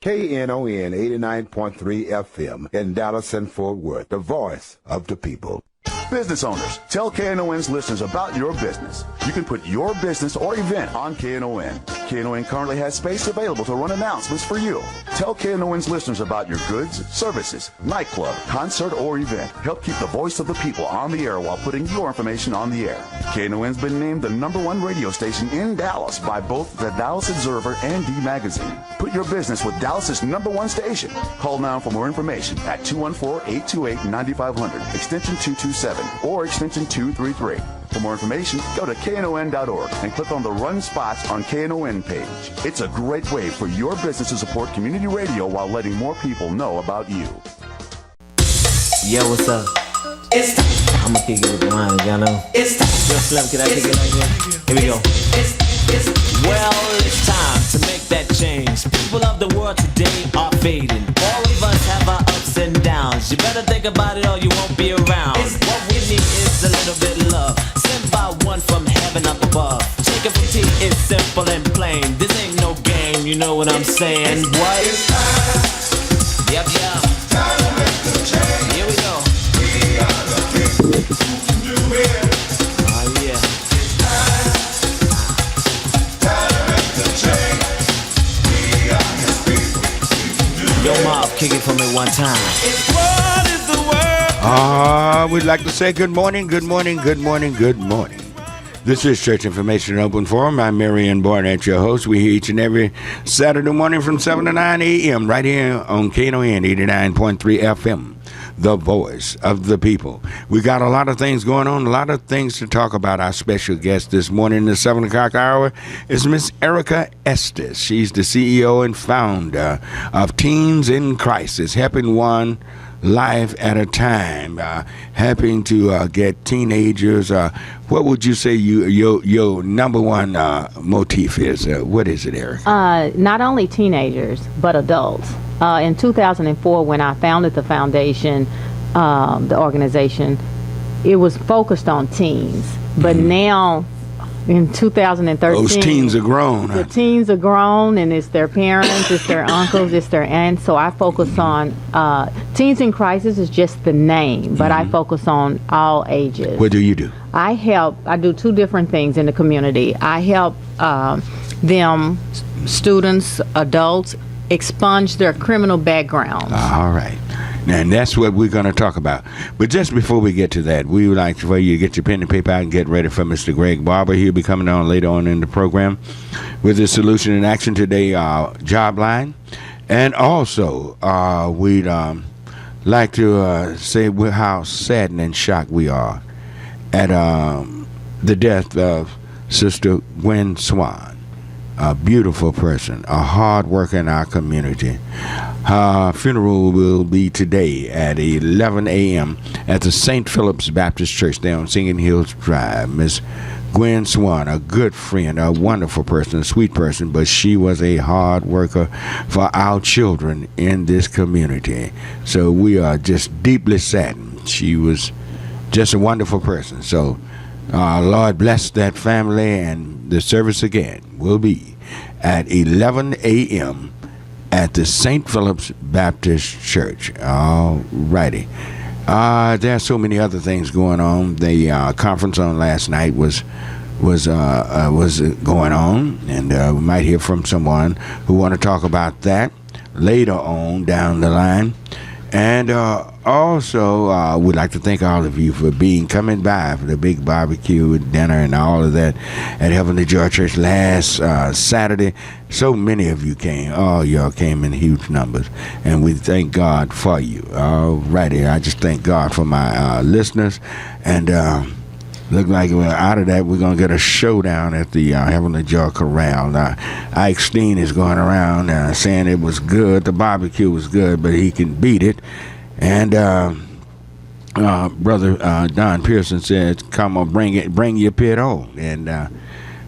Knon 89.3 FM in Dallas and Fort Worth, the voice of the people. Business owners, tell KNON's listeners about your business. You can put your business or event on KNON. KNON currently has space available to run announcements for you. Tell KNON's listeners about your goods, services, nightclub, concert, or event. Help keep the voice of the people on the air while putting your information on the air. KNON's been named the #1 radio station in Dallas by both the Dallas Observer and D Magazine. Put your business with Dallas's #1 station. Call now for more information at 214-828-9500, extension 227, or extension 233. For more information, go to knon.org and click on the Run Spots on KNON page. It's a great way for your business to support community radio while letting more people know about you. Yo, what's up? I'm gonna kick it with the line, y'all know. Yo, Slim, can I kick it like that? Here we go. Well, it's time to make that change. People of the world today are fading. All of us have our ups and downs. You better think about it or you won't be around. What we need is a little bit of love, sent by one from heaven up above. Take it from T, it's simple and plain. This ain't no game, you know what I'm saying? What? It's time. Yep. Time to make the change. Here we go. We are the people who can do it. Oh yeah. It's time. Time to make the change. We are the people who can do it. Yo, Mob, kick it for me one time. What is the word? We'd like to say good morning, good morning, good morning, good morning. This is Church Information Open Forum. I'm Marion Barnett, your host. We're here each and every Saturday morning from 7 to 9 a.m. right here on Knon 89.3 FM, the voice of the people. We got a lot of things going on, a lot of things to talk about. Our special guest this morning, the 7 o'clock hour, is Miss Erika Estes. She's the CEO and founder of Teens in Crisis, helping one life at a time, helping to get teenagers. What would you say your number one motif is? What is it, Erika? Not only teenagers, but adults. In 2004, when I founded the foundation, the organization, it was focused on teens. But now, in 2013, those teens are grown. The teens are grown, and it's their parents, it's their uncles, it's their aunts. So I focus on Teens in Crisis is just the name, but I focus on all ages. What do you do? I do two different things in the community. I help them, students, adults, expunge their criminal backgrounds. All right. And that's what we're going to talk about. But just before we get to that, we would like for you to get your pen and paper out and get ready for Mr. Greg Barber. He'll be coming on later on in the program with his Solution in Action Today job line. And also, we'd like to say how saddened and shocked we are at the death of Sister Gwen Swan. A beautiful person, a hard worker in our community. Her funeral will be today at 11 a.m. at the St. Philip's Baptist Church there on Singing Hills Drive. Miss Gwen Swan, a good friend, a wonderful person, a sweet person, but she was a hard worker for our children in this community. So we are just deeply saddened. She was just a wonderful person. So Lord bless that family, and the service again will be at 11 a.m. at the St. Philip's Baptist Church. All righty. There are so many other things going on. The conference on last night was going on, and we might hear from someone who want to talk about that later on down the line. And also, we'd like to thank all of you for coming by for the big barbecue dinner and all of that at Heavenly Joy Church last Saturday. So many of you came. All y'all came in huge numbers, and we thank God for you. All righty. I just thank God for my listeners, and look like out of that, we're going to get a showdown at the Heavenly Joy Corral. Ike Steen is going around saying it was good. The barbecue was good, but he can beat it. And Brother Don Pearson said, come on, bring your pit on. And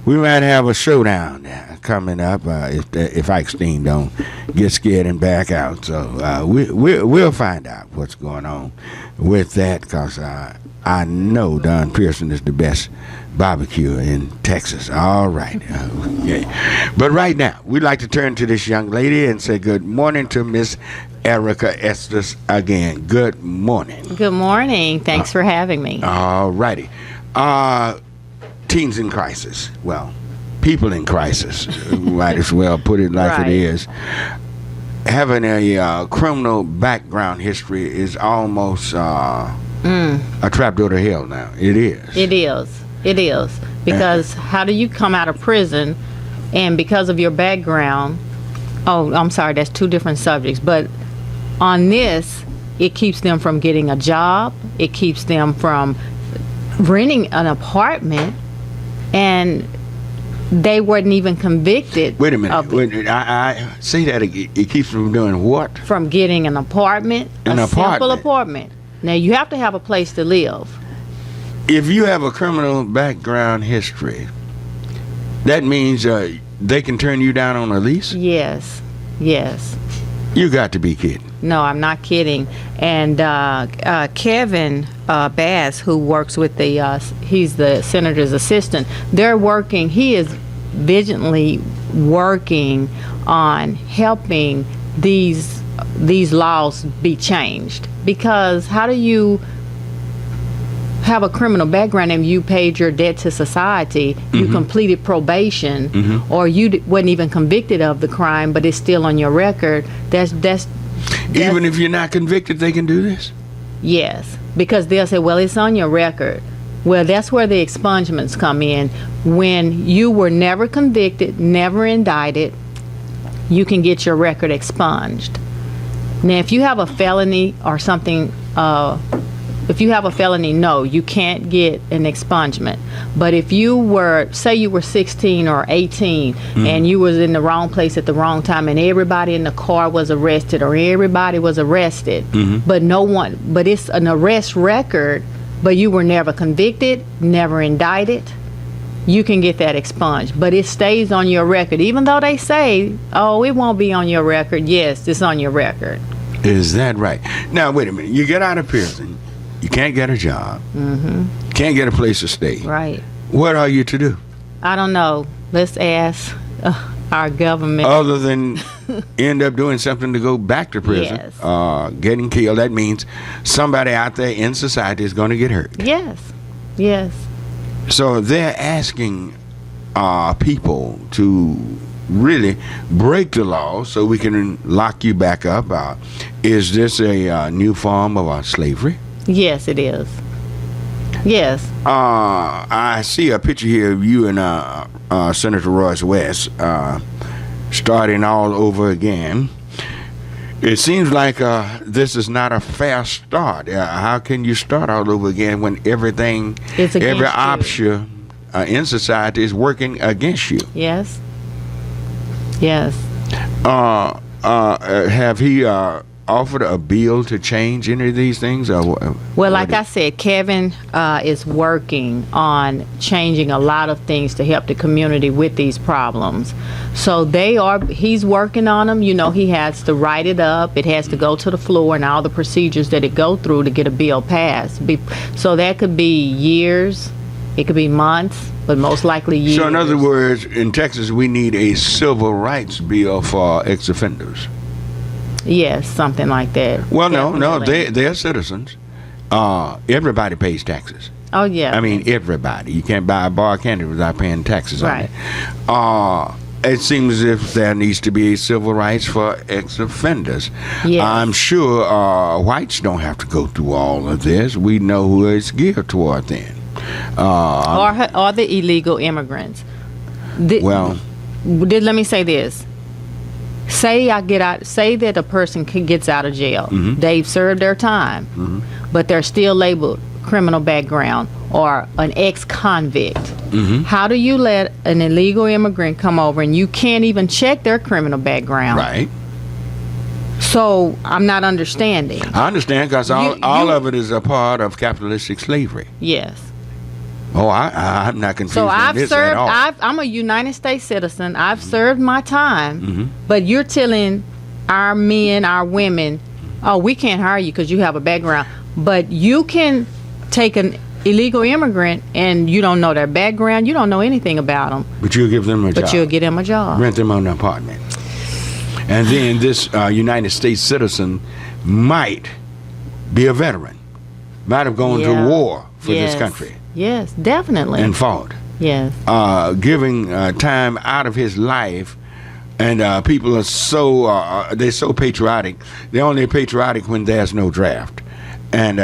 we might have a showdown coming up if Ike Steen don't get scared and back out. So we'll find out what's going on with that, because I know Don Pearson is the best barbecue in Texas. All right. Okay. But right now, we'd like to turn to this young lady and say good morning to Miss Erika Estes again. Good morning. Good morning. Thanks for having me. All righty. Teens in crisis. Well, people in crisis. Might as well put it like Right. it is. Having a criminal background history is almost a trapdoor to hell now. It is. It is. It is. Because how do you come out of prison and because of your background, oh, I'm sorry, that's two different subjects, but on this, it keeps them from getting a job. It keeps them from renting an apartment, and they weren't even convicted. Wait a minute. of it. Wait, I say that again. It keeps them doing what? From getting an apartment, An a simple apartment. apartment. Now, you have to have a place to live. If you have a criminal background history, that means they can turn you down on a lease? Yes. Yes. You got to be kidding. No, I'm not kidding. And Kevin Bass, who works with he's the senator's assistant, they're working, he is vigilantly working on helping these laws be changed. Because how do you have a criminal background and you paid your debt to society, you completed probation, or you wasn't even convicted of the crime, but it's still on your record? That's Even if you're not convicted, they can do this? yes, because they'll say, well, it's on your record. Well, that's where the expungements come in. When you were never convicted, never indicted, you can get your record expunged. Now, if you have a felony or something, if you have a felony, no, you can't get an expungement. But if you were, say you were 16 or 18 and you was in the wrong place at the wrong time and everybody in the car was arrested or everybody was arrested, but but it's an arrest record, but you were never convicted, never indicted, you can get that expunged. But it stays on your record. Even though they say, oh, it won't be on your record. Yes, it's on your record. Is that right? Now, wait a minute. You get out of prison. You can't get a job. Can't get a place to stay. Right. What are you to do? I don't know. Let's ask our government. Other than end up doing something to go back to prison, Yes. getting killed, that means somebody out there in society is going to get hurt. Yes. Yes. So they're asking people to really break the law so we can lock you back up. Is this a new form of slavery? Yes, it is. Yes. I see a picture here of you and Senator Royce West starting all over again. It seems like this is not a fair start. How can you start all over again when everything, It's against every you. option in society is working against you? Yes. Yes. Have he offered a bill to change any of these things? Well, like I said, Kevin is working on changing a lot of things to help the community with these problems. So he's working on them. You know, he has to write it up. It has to go to the floor and all the procedures that it go through to get a bill passed. So that could be years. It could be months, but most likely years. So in other words, in Texas, we need a civil rights bill for ex-offenders. Yes, something like that. Well, no, Definitely. they're citizens. Everybody pays taxes. Oh, yeah. I mean, everybody. You can't buy a bar of candy without paying taxes Right. on it. It seems as if there needs to be civil rights for ex-offenders. Yes. I'm sure whites don't have to go through all of this. We know who it's geared toward then. Or the illegal immigrants. Well, Let me say this. Say that a person gets out of jail. They've served their time, but they're still labeled criminal background or an ex-convict. How do you let an illegal immigrant come over and you can't even check their criminal background? right. So I'm not understanding. I understand because all of it is a part of capitalistic slavery. Yes. Oh, I'm not confused So on I've this served. at all. I'm a United States citizen. I've served my time. But you're telling our men, our women, oh, we can't hire you because you have a background. But you can take an illegal immigrant and you don't know their background. You don't know anything about them. But you'll give them a job. But you'll get them a job. Rent them an apartment. And then this United States citizen might be a veteran. Might have gone to war for this country. Yes, definitely. And fought. Yes. Giving time out of his life. And people are so, they're so patriotic. They're only patriotic when there's no draft. And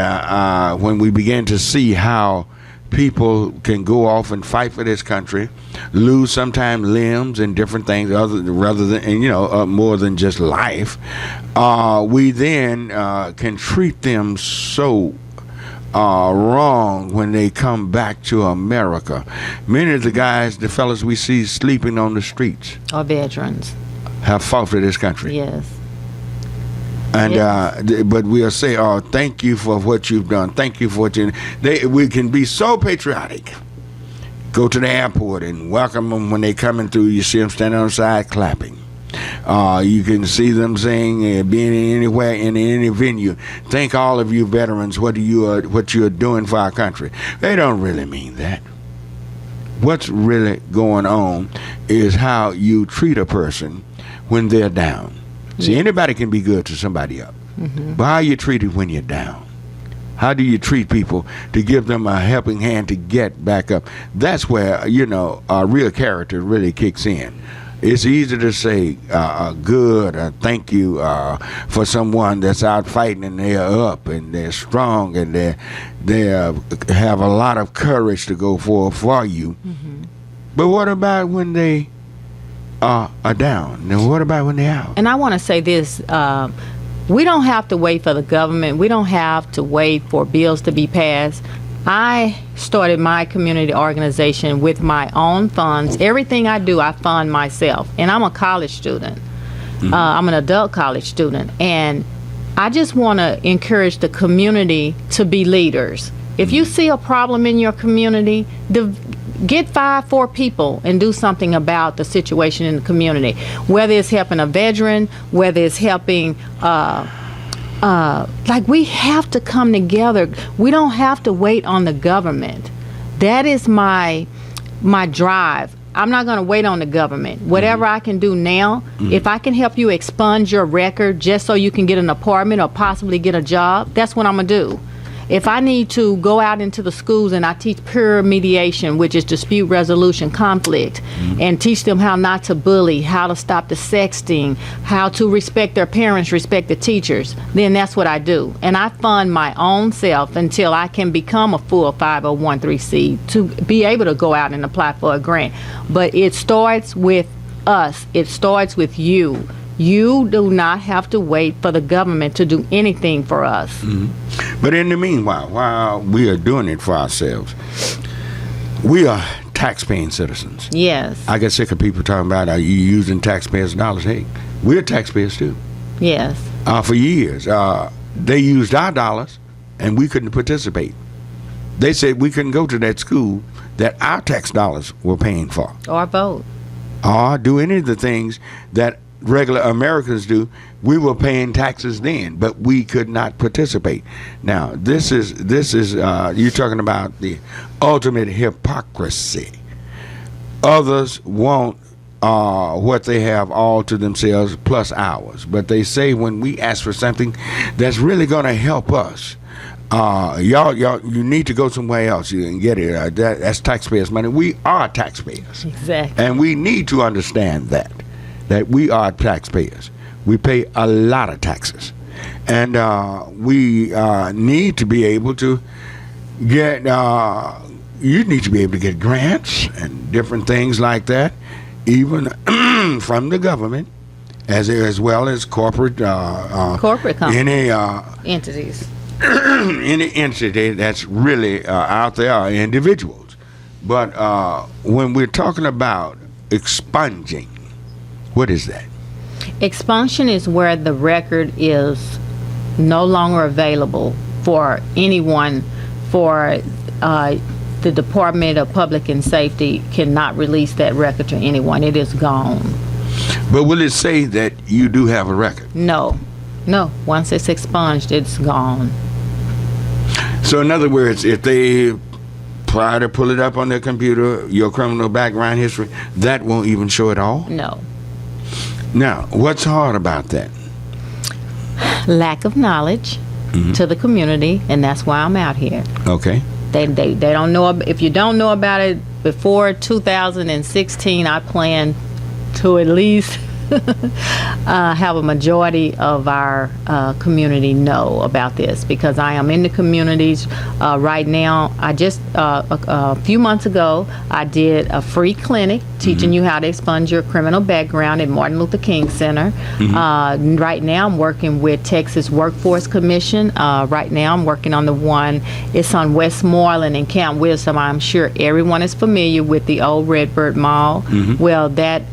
when we begin to see how people can go off and fight for this country, lose sometimes limbs and different things, rather than, and, you know, more than just life, we then can treat them so wrong when they come back to America. Many of the guys, the fellas we see sleeping on the streets, Or veterans. have fought for this country. Yes. And but we'll say, "Oh, thank you for what you've done. Thank you for what you." We can be so patriotic. Go to the airport and welcome them when they coming through. You see them standing on the side clapping. You can see them saying, being anywhere in any venue, "Thank all of you veterans. What you're doing for our country." They don't really mean that. What's really going on is how you treat a person when they're down. See, anybody can be good to somebody else. But how you treated when you're down? How do you treat people to give them a helping hand to get back up? That's where, you know, real character really kicks in. It's easy to say thank you for someone that's out fighting and they're up and they're strong and they have a lot of courage to go for you. But what about when they are down? And what about when they're out? And I want to say this. We don't have to wait for the government. We don't have to wait for bills to be passed. I started my community organization with my own funds. Everything I do, I fund myself. And I'm a college student. I'm an adult college student. And I just want to encourage the community to be leaders. If you see a problem in your community, get 4 people and do something about the situation in the community. Whether it's helping a veteran, whether it's helping, like, we have to come together. We don't have to wait on the government. That is my drive. I'm not going to wait on the government. Whatever I can do now, if I can help you expunge your record just so you can get an apartment or possibly get a job, that's what I'm going to do. If I need to go out into the schools and I teach peer mediation, which is dispute resolution, conflict, and teach them how not to bully, how to stop the sexting, how to respect their parents, respect the teachers, then that's what I do. And I fund my own self until I can become a full 501(c) to be able to go out and apply for a grant. But it starts with us. It starts with you. You do not have to wait for the government to do anything for us. But in the meanwhile, while we are doing it for ourselves, we are tax-paying citizens. Yes. I get sick of people talking about, are you using taxpayers' dollars? Hey, we're taxpayers too. Yes. For years, they used our dollars and we couldn't participate. They said we couldn't go to that school that our tax dollars were paying for. Or vote. Or do any of the things that regular Americans do. We were paying taxes then, but we could not participate. Now, this is you're talking about the ultimate hypocrisy. Others want what they have all to themselves plus ours, but they say when we ask for something that's really going to help us, y'all, you need to go somewhere else. You can get it. That's taxpayers' money. We are taxpayers, exactly, and we need to understand that we are taxpayers. We pay a lot of taxes, and we need to be able to get. You need to be able to get grants and different things like that, even from the government, as well as corporate companies, any entities. Any entity that's really out there are individuals. But when we're talking about expunging, what is that? Expunction is where the record is no longer available for anyone for the Department of Public and Safety cannot release that record to anyone. It is gone. But will it say that you do have a record? No. Once it's expunged, it's gone. So in other words, if they try to pull it up on their computer, your criminal background history, that won't even show at all? No. Now, what's hard about that? Lack of knowledge to the community, and that's why I'm out here. Okay. They don't know. If you don't know about it before 2016, I plan to at least have a majority of our community know about this, because I am in the communities right now. I just a few months ago I did a free clinic teaching you how to expunge your criminal background at Martin Luther King Center. Right now I'm working with Texas Workforce Commission. Right now I'm working on the one, it's on Westmoreland and Camp Wisdom. I'm sure everyone is familiar with the old Redbird Mall. Well, that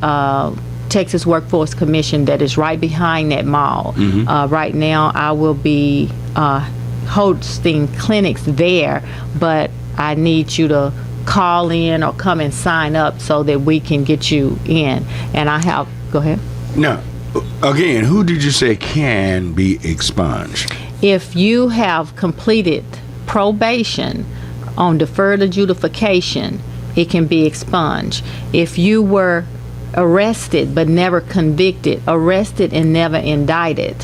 Texas Workforce Commission that is right behind that mall. Right now I will be hosting clinics there, but I need you to call in or come and sign up so that we can get you in. And I have, go ahead. Now, again, who did you say can be expunged? If you have completed probation on deferred adjudication, it can be expunged. If you were arrested but never convicted, arrested and never indicted,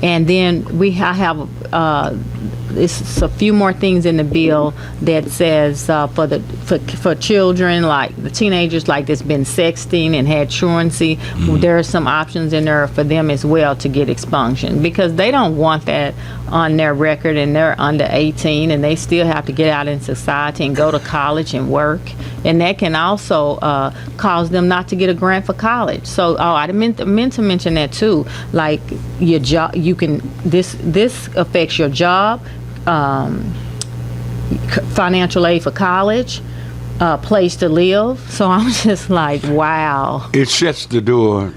and then I have it's a few more things in the bill that says for children, like the teenagers, like that's been sexting and had truancy, there are some options in there for them as well to get expunction, because they don't want that on their record, and they're under 18 and they still have to get out in society and go to college and work, and that can also cause them not to get a grant for college. So I meant to mention that too, like your job, you can this affects your job, financial aid for college, place to live. So I'm just like, wow. It shuts the door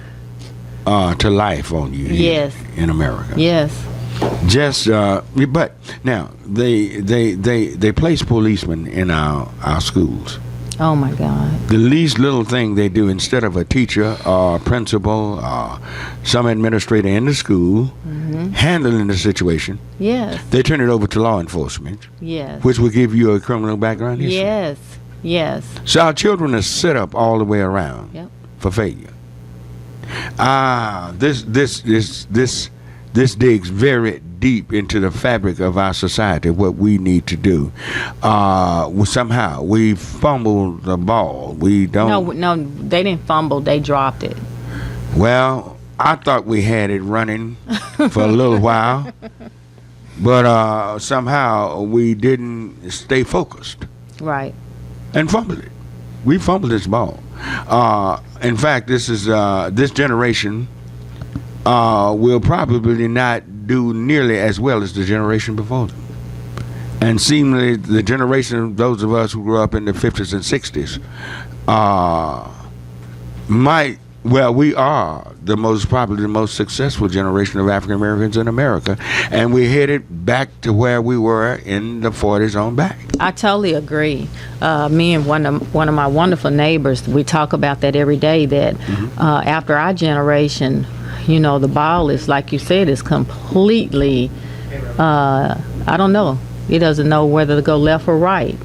to life on you. Yes. In America. Yes. Just but now they place policemen in our schools. Oh my God. The least little thing they do, instead of a teacher or principal or some administrator in the school handling the situation, yes, they turn it over to law enforcement. Yes. Which will give you a criminal background history. Yes. Yes. So our children are set up all the way around for failure. This digs very deep into the fabric of our society, what we need to do. Somehow we fumbled the ball. We don't. No, they didn't fumble. They dropped it. Well, I thought we had it running for a little while, but somehow we didn't stay focused. Right. And fumbled it. We fumbled this ball. In fact, this generation will probably not do nearly as well as the generation before them. And seemingly the generation, those of us who grew up in the 50s and 60s, we are probably the most successful generation of African Americans in America, and we're headed back to where we were in the 40s on back. I totally agree. Me and one of my wonderful neighbors, we talk about that every day, that after our generation, the ball is, like you said, is completely, I don't know. It doesn't know whether to go left or right.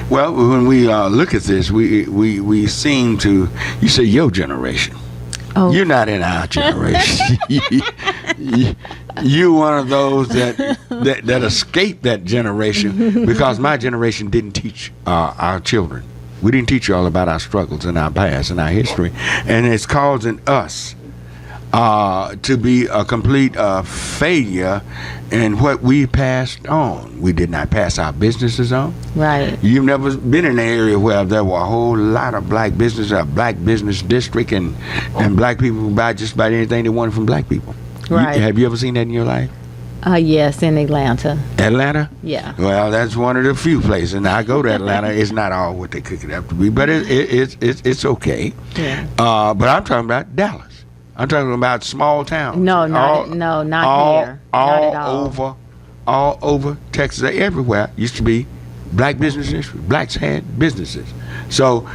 Well, when we look at this, we seem to, you say your generation. Oh. You're not in our generation. You're one of those that escaped that generation, because my generation didn't teach our children. We didn't teach you all about our struggles and our past and our history. And it's causing us to be a complete failure in what we passed on. We did not pass our businesses on. Right. You've never been in an area where there were a whole lot of black business, a black business district, and black people would buy just about anything they wanted from black people. Right. Have you ever seen that in your life? Yes, in Atlanta. Atlanta? Yeah. Well, that's one of the few places. And I go to Atlanta. It's not all what they cook it up to be, but it's okay. Yeah. But I'm talking about Dallas. I'm talking about small towns. No, not here. Not at all. All over Texas, everywhere used to be black businesses, blacks had businesses. So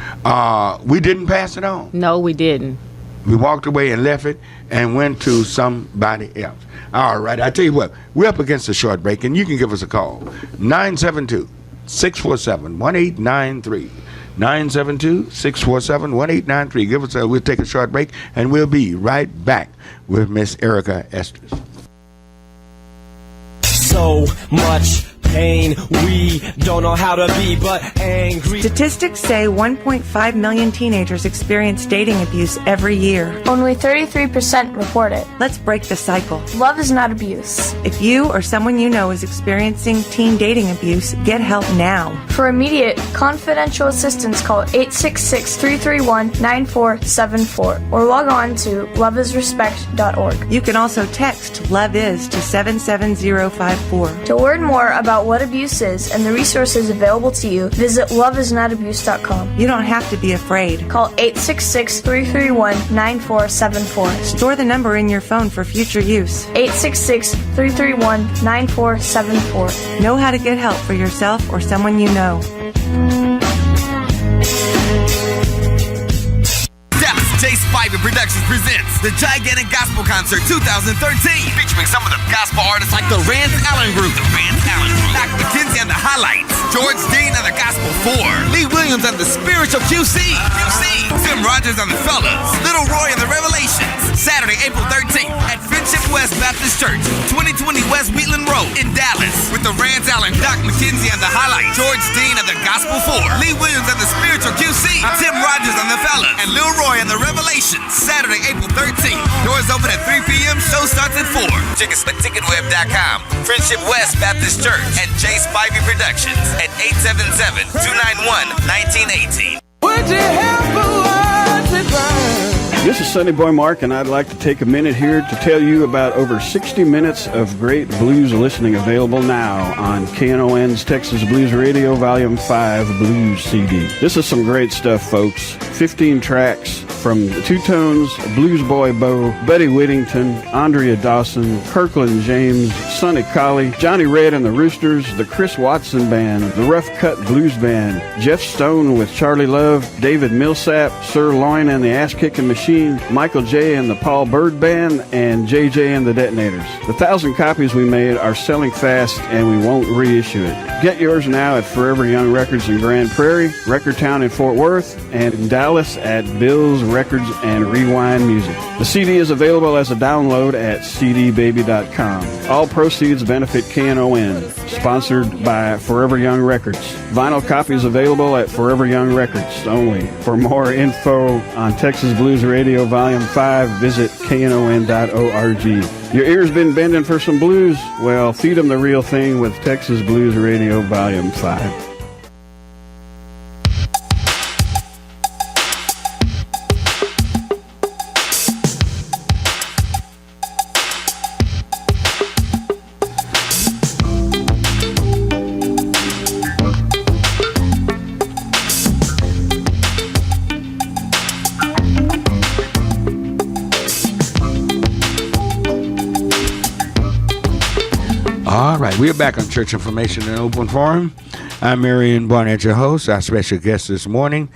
we didn't pass it on. No, we didn't. We walked away and left it and went to somebody else. All right, I tell you what, we're up against a short break, and you can give us a call. 972-647-1893. 972-647-1893. Give us we'll take a short break, and we'll be right back with Miss Erika Estes. So much pain, we don't know how to be but angry. Statistics say 1.5 million teenagers experience dating abuse every year. Only 33% report it. Let's break the cycle. Love is not abuse. If you or someone you know is experiencing teen dating abuse, get help now. For immediate, confidential assistance, call 866-331-9474 or log on to loveisrespect.org. You can also text Love Is to 77054. To learn more about what abuse is and the resources available to you, visit loveisnotabuse.com. You don't have to be afraid. Call 866-331-9474. Store the number in your phone for future use. 866-331-9474. Know how to get help for yourself or someone you know. Chase Spivey Productions presents the Gigantic Gospel Concert 2013, featuring some of the gospel artists like the Rance Allen Group, Doc McKenzie and the Highlights, George Dean and the Gospel 4, Lee Williams and the Spiritual QC, Tim Rogers and the Fellas, Little Roy and the Revelations. Saturday, April 13th at Friendship West Baptist Church, 2020 West Wheatland Road in Dallas, with the Rance Allen, Doc McKenzie and the Highlights, George Dean and the Gospel 4, Lee Williams and the Spiritual QC, Tim Rogers and the Fellas, and Lil Roy and the Revelations. Saturday, April 13th. Doors open at 3 p.m. Show starts at 4. Tickets at ticketweb.com. Friendship West Baptist Church and J. Spivey Productions at 877-291-1918. Would you help a world to burn? This is Sunny Boy Mark, and I'd like to take a minute here to tell you about over 60 minutes of great blues listening available now on KNON's Texas Blues Radio Volume 5 Blues CD. This is some great stuff, folks. 15 tracks from the Two Tones, Blues Boy Bo, Buddy Whittington, Andrea Dawson, Kirkland James, Sonny Colley, Johnny Red and the Roosters, the Chris Watson Band, the Rough Cut Blues Band, Jeff Stone with Charlie Love, David Millsap, Sir Loin and the Ass Kicking Machine, Michael J. and the Paul Bird Band, and JJ and the Detonators. The 1,000 copies we made are selling fast, and we won't reissue it. Get yours now at Forever Young Records in Grand Prairie, Record Town in Fort Worth, and in Dallas at Bill's Records and Rewind Music. The CD is available as a download at cdbaby.com. All proceeds benefit KNON, sponsored by Forever Young Records. Vinyl copies available at Forever Young Records only. For more info on Texas Blues Radio Volume 5, visit knon.org. Your ears been bending for some blues? Well, feed them the real thing with Texas Blues Radio Volume 5. All right, we're back on Church Information and Open Forum. I'm Marion Barnett, your host. Our special guest this morning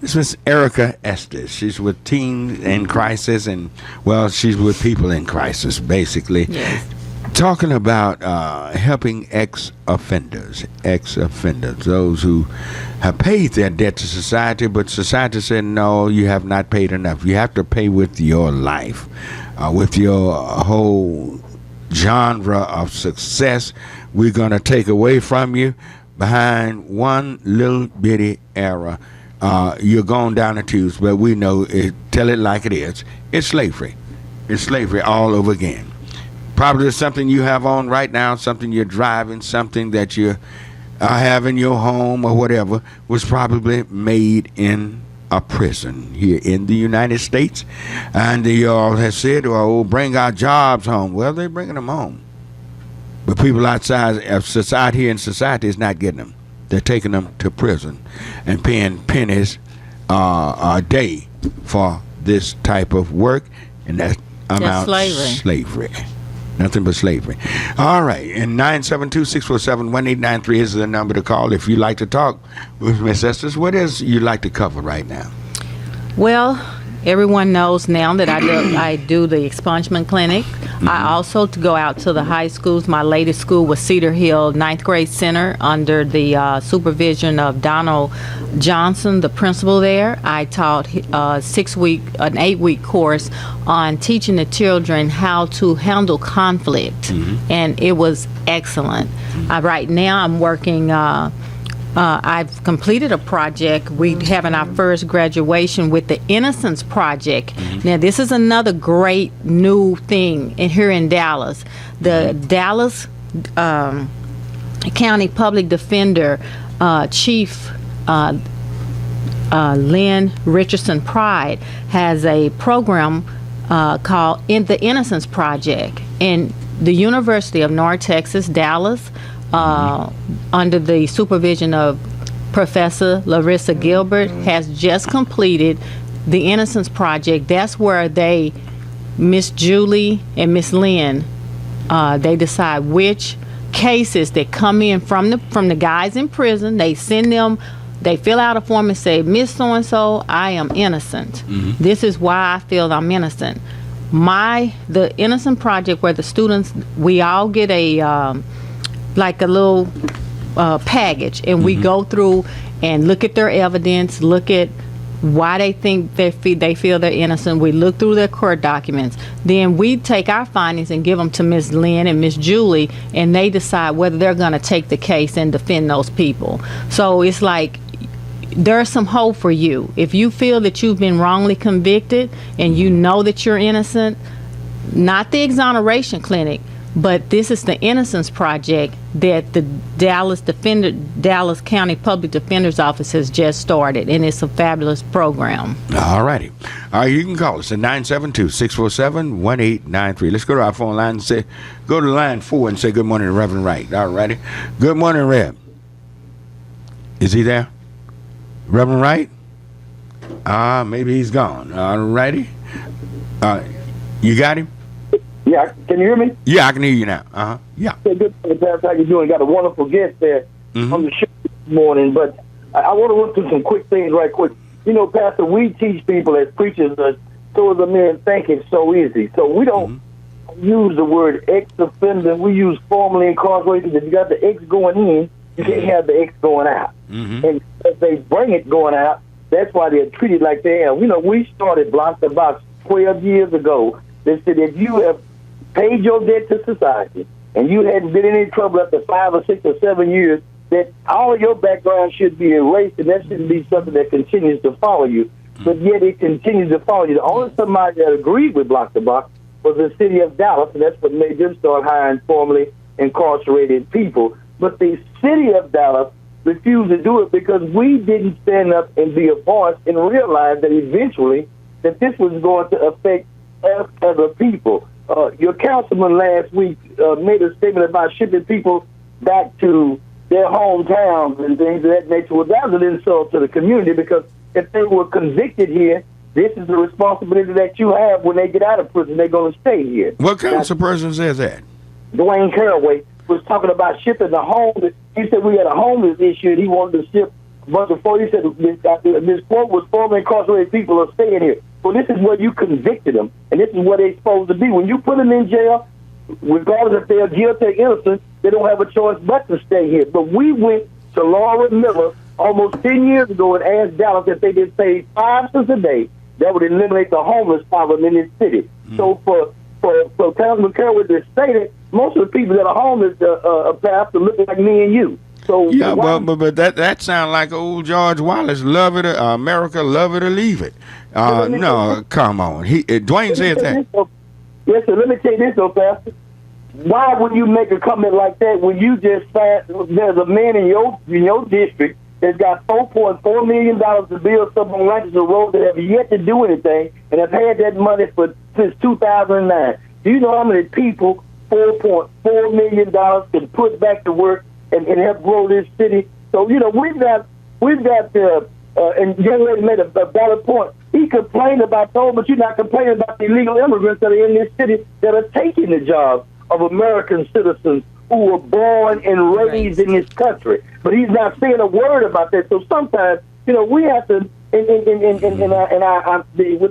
is Miss Erika Estes. She's with Teens in Crisis, and, well, she's with people in crisis, basically. Yes. Talking about helping ex-offenders, those who have paid their debt to society, but society said, no, you have not paid enough. You have to pay with your life, with your whole genre of success. We're going to take away from you behind one little bitty error. You're going down the tubes, but we know it. Tell it like it is. It's slavery. It's slavery all over again. Probably something you have on right now, something you're driving, something that you have in your home or whatever, was probably made in a prison here in the United States. And they all have said, oh, bring our jobs home. Well, they're bringing them home. But people outside of society here in society is not getting them. They're taking them to prison and paying pennies a day for this type of work, and that amount slavery. Slavery. Nothing but slavery. All right. And 972-647-1893 is the number to call if you'd like to talk with Miss Estes. What is you like to cover right now? Well, everyone knows now that I do the expungement clinic. I also to go out to the high schools. My latest school was Cedar Hill 9th Grade Center under the supervision of Donald Johnson, the principal there. I taught an 8-week course on teaching the children how to handle conflict, and it was excellent. Right now I'm working I've completed a project. We're having our first graduation with the Innocence Project. Now, this is another great new thing here in Dallas. The Dallas County Public Defender Chief Lynn Richardson Pride has a program called the Innocence Project. And the University of North Texas, Dallas, under the supervision of Professor Larissa Gilbert, has just completed the Innocence Project. That's where Miss Julie and Miss Lynn, they decide which cases that come in from the guys in prison. They send them, they fill out a form and say, Miss So-and-so, I am innocent. This is why I feel I'm innocent. The Innocent Project, where the students, we all get a like a little package, and we go through and look at their evidence, look at why they think they feel they're innocent. We look through their court documents. Then we take our findings and give them to Miss Lynn and Miss Julie, and they decide whether they're going to take the case and defend those people. So it's like there's some hope for you. If you feel that you've been wrongly convicted and you know that you're innocent, not the exoneration clinic, but this is the Innocence Project that the Dallas County Public Defender's Office has just started, and it's a fabulous program. All righty. You can call us at 972-647-1893. Let's go to our phone line and go to line 4 and say good morning to Reverend Wright. All righty. Good morning, Rev. Is he there? Reverend Wright? Maybe he's gone. All righty. You got him? Yeah, can you hear me? Yeah, I can hear you now. Yeah. Good, Pastor. How you doing? Got a wonderful guest there on the show this morning. But I want to run through some quick things right quick. You know, Pastor, we teach people as preachers, so as a man think it's so easy. So we don't use the word ex-offender. We use formerly incarcerated. If you got the X going in, you can't have the X going out. And if they bring it going out, that's why they're treated like they are. You know, we started Block the Box 12 years ago. They said if you have paid your debt to society, and you hadn't been in any trouble after 5 or 6 or 7 years, that all of your background should be erased, and that shouldn't be something that continues to follow you. But yet it continues to follow you. The only somebody that agreed with Block the Box was the city of Dallas, and that's what made them start hiring formerly incarcerated people. But the city of Dallas refused to do it because we didn't stand up and be a voice and realize that eventually that this was going to affect us as a people. Your councilman last week made a statement about shipping people back to their hometowns and things of that nature. Well, that was an insult to the community, because if they were convicted here, this is the responsibility that you have when they get out of prison. They're going to stay here. What council person says that? Dwayne Caraway was talking about shipping the homeless. He said we had a homeless issue, and he wanted to ship a bunch of folks. He said this quote was formerly incarcerated people are staying here. Well, this is where you convicted them, and this is where they're supposed to be. When you put them in jail, regardless if they're guilty or innocent, they don't have a choice but to stay here. But we went to Laura Miller almost 10 years ago and asked Dallas if they did pay 5 cents a day, that would eliminate the homeless problem in this city. So for Councilman Caraway to say that, most of the people that are homeless pastor look like me and you. So yeah, but that sounds like old George Wallace, love it or America, love it or leave it. No, come on. Dwayne said that. Yes, sir. Let me tell you this, though, Pastor. Why would you make a comment like that when you just found there's a man in your district that's got $4.4 million to build some on Lancaster Road that have yet to do anything and have had that money since 2009? Do you know how many people $4.4 million can put back to work and help grow this city? So, you know, we've got and young lady made a valid point. He complained about those, but you're not complaining about the illegal immigrants that are in this city that are taking the jobs of American citizens who were born and raised in this country. But he's not saying a word about that. So sometimes, we have to, with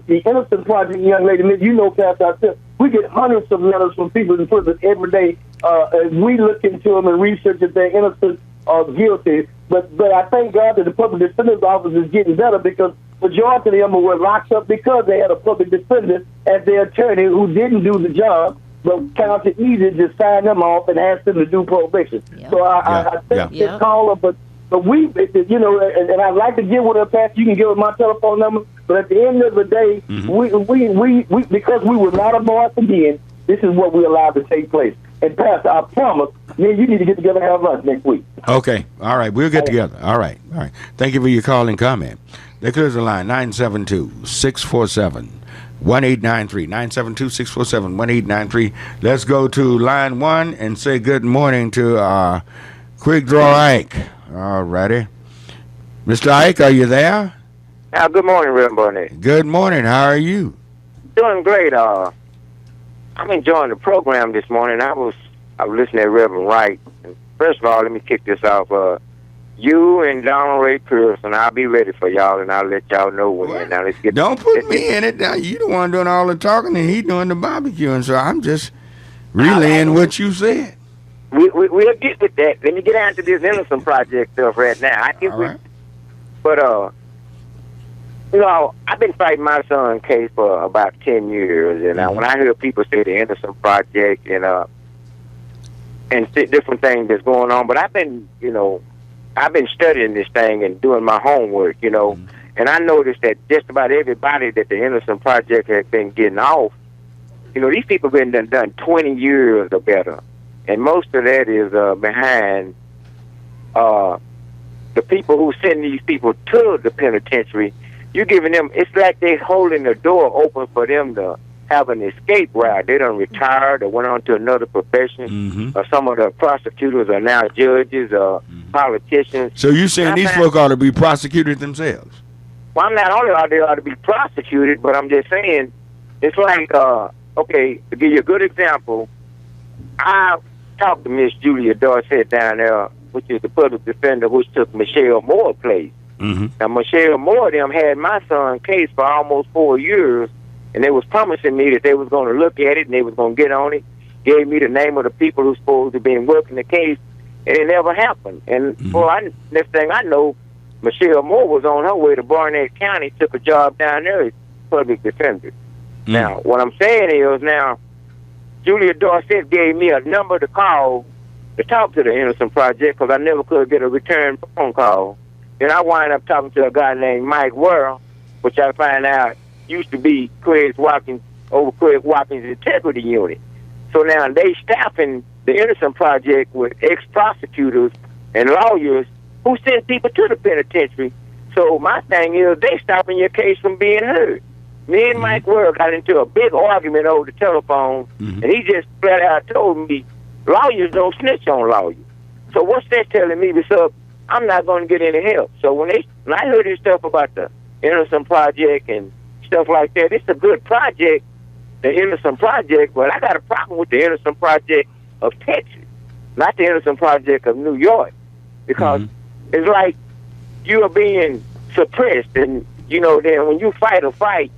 the Innocent Project, young lady, you know, Pastor, we get hundreds of letters from people in prison every day. As we look into them and research if they're innocent or guilty. But I thank God that the public defender's office is getting better, because majority of them were locked up because they had a public defender as their attorney who didn't do the job, but counted easy to sign them off and ask them to do probation. Yeah. So I think this caller, but we, and I'd like to get with her, Pastor. You can give her my telephone number. But at the end of the day, we because we were not aborted again, this is what we allowed to take place. And Pastor, I promise, me and you need to get together and have lunch next week. Okay. All right. We'll get together. All right. Thank you for your call and comment. There clears the line, 972-647-1893. 972-647-1893. Let's go to line 1 and say good morning to Quick Draw Ike. All righty. Mr. Ike, are you there? Good morning, Reverend Barnett. Good morning. How are you? Doing great. I'm enjoying the program this morning. I was listening to Reverend Wright. And first of all, let me kick this off. You and Donald Ray Pearson, I'll be ready for y'all, and I'll let y'all know when. Now let's get. Don't put me in it. Now you the one doing all the talking, and he doing the barbecuing. So I'm just relaying what you said. We'll get with that. Let me get down to this Innocent Project stuff right now. But I've been fighting my son's case for about 10 years, and when I hear people say the Innocent Project and different things that's going on, but I've been studying this thing and doing my homework, and I noticed that just about everybody that the Innocent Project has been getting off, these people have been done 20 years or better, and most of that is behind the people who send these people to the penitentiary. You're giving them, it's like they're holding the door open for them to have an escape route. They done retired or went on to another profession, or some of the prosecutors are now judges or politicians. So you're saying these folk ought to be prosecuted themselves? Well, I'm not only they ought to be prosecuted, but I'm just saying, it's like, okay, to give you a good example, I talked to Miss Julia Dorsett down there, which is the public defender which took Michelle Moore's place. Now, Michelle Moore them had my son's case for almost 4 years, and they was promising me that they was going to look at it and they was going to get on it, gave me the name of the people who's supposed to be working the case, and it never happened. And next thing I know, Michelle Moore was on her way to Barnett County, took a job down there as public defender. Now, what I'm saying is now, Julia Dorsett gave me a number to call to talk to the Innocent Project because I never could get a return phone call. Then I wind up talking to a guy named Mike Worrell, which I find out used to be Craig Watkins' integrity unit. So now they staffing the Innocent Project with ex-prosecutors and lawyers who send people to the penitentiary. So my thing is, they stopping your case from being heard. Me and Mike Worrell got into a big argument over the telephone, and he just flat out told me, lawyers don't snitch on lawyers. So what's that telling me? Because I'm not going to get any help. So when I heard this stuff about the Innocent Project and stuff like that, it's a good project, the Innocent Project, but I got a problem with the Innocent Project of Texas, not the Innocent Project of New York, because it's like you are being suppressed, and, then when you fight a fight,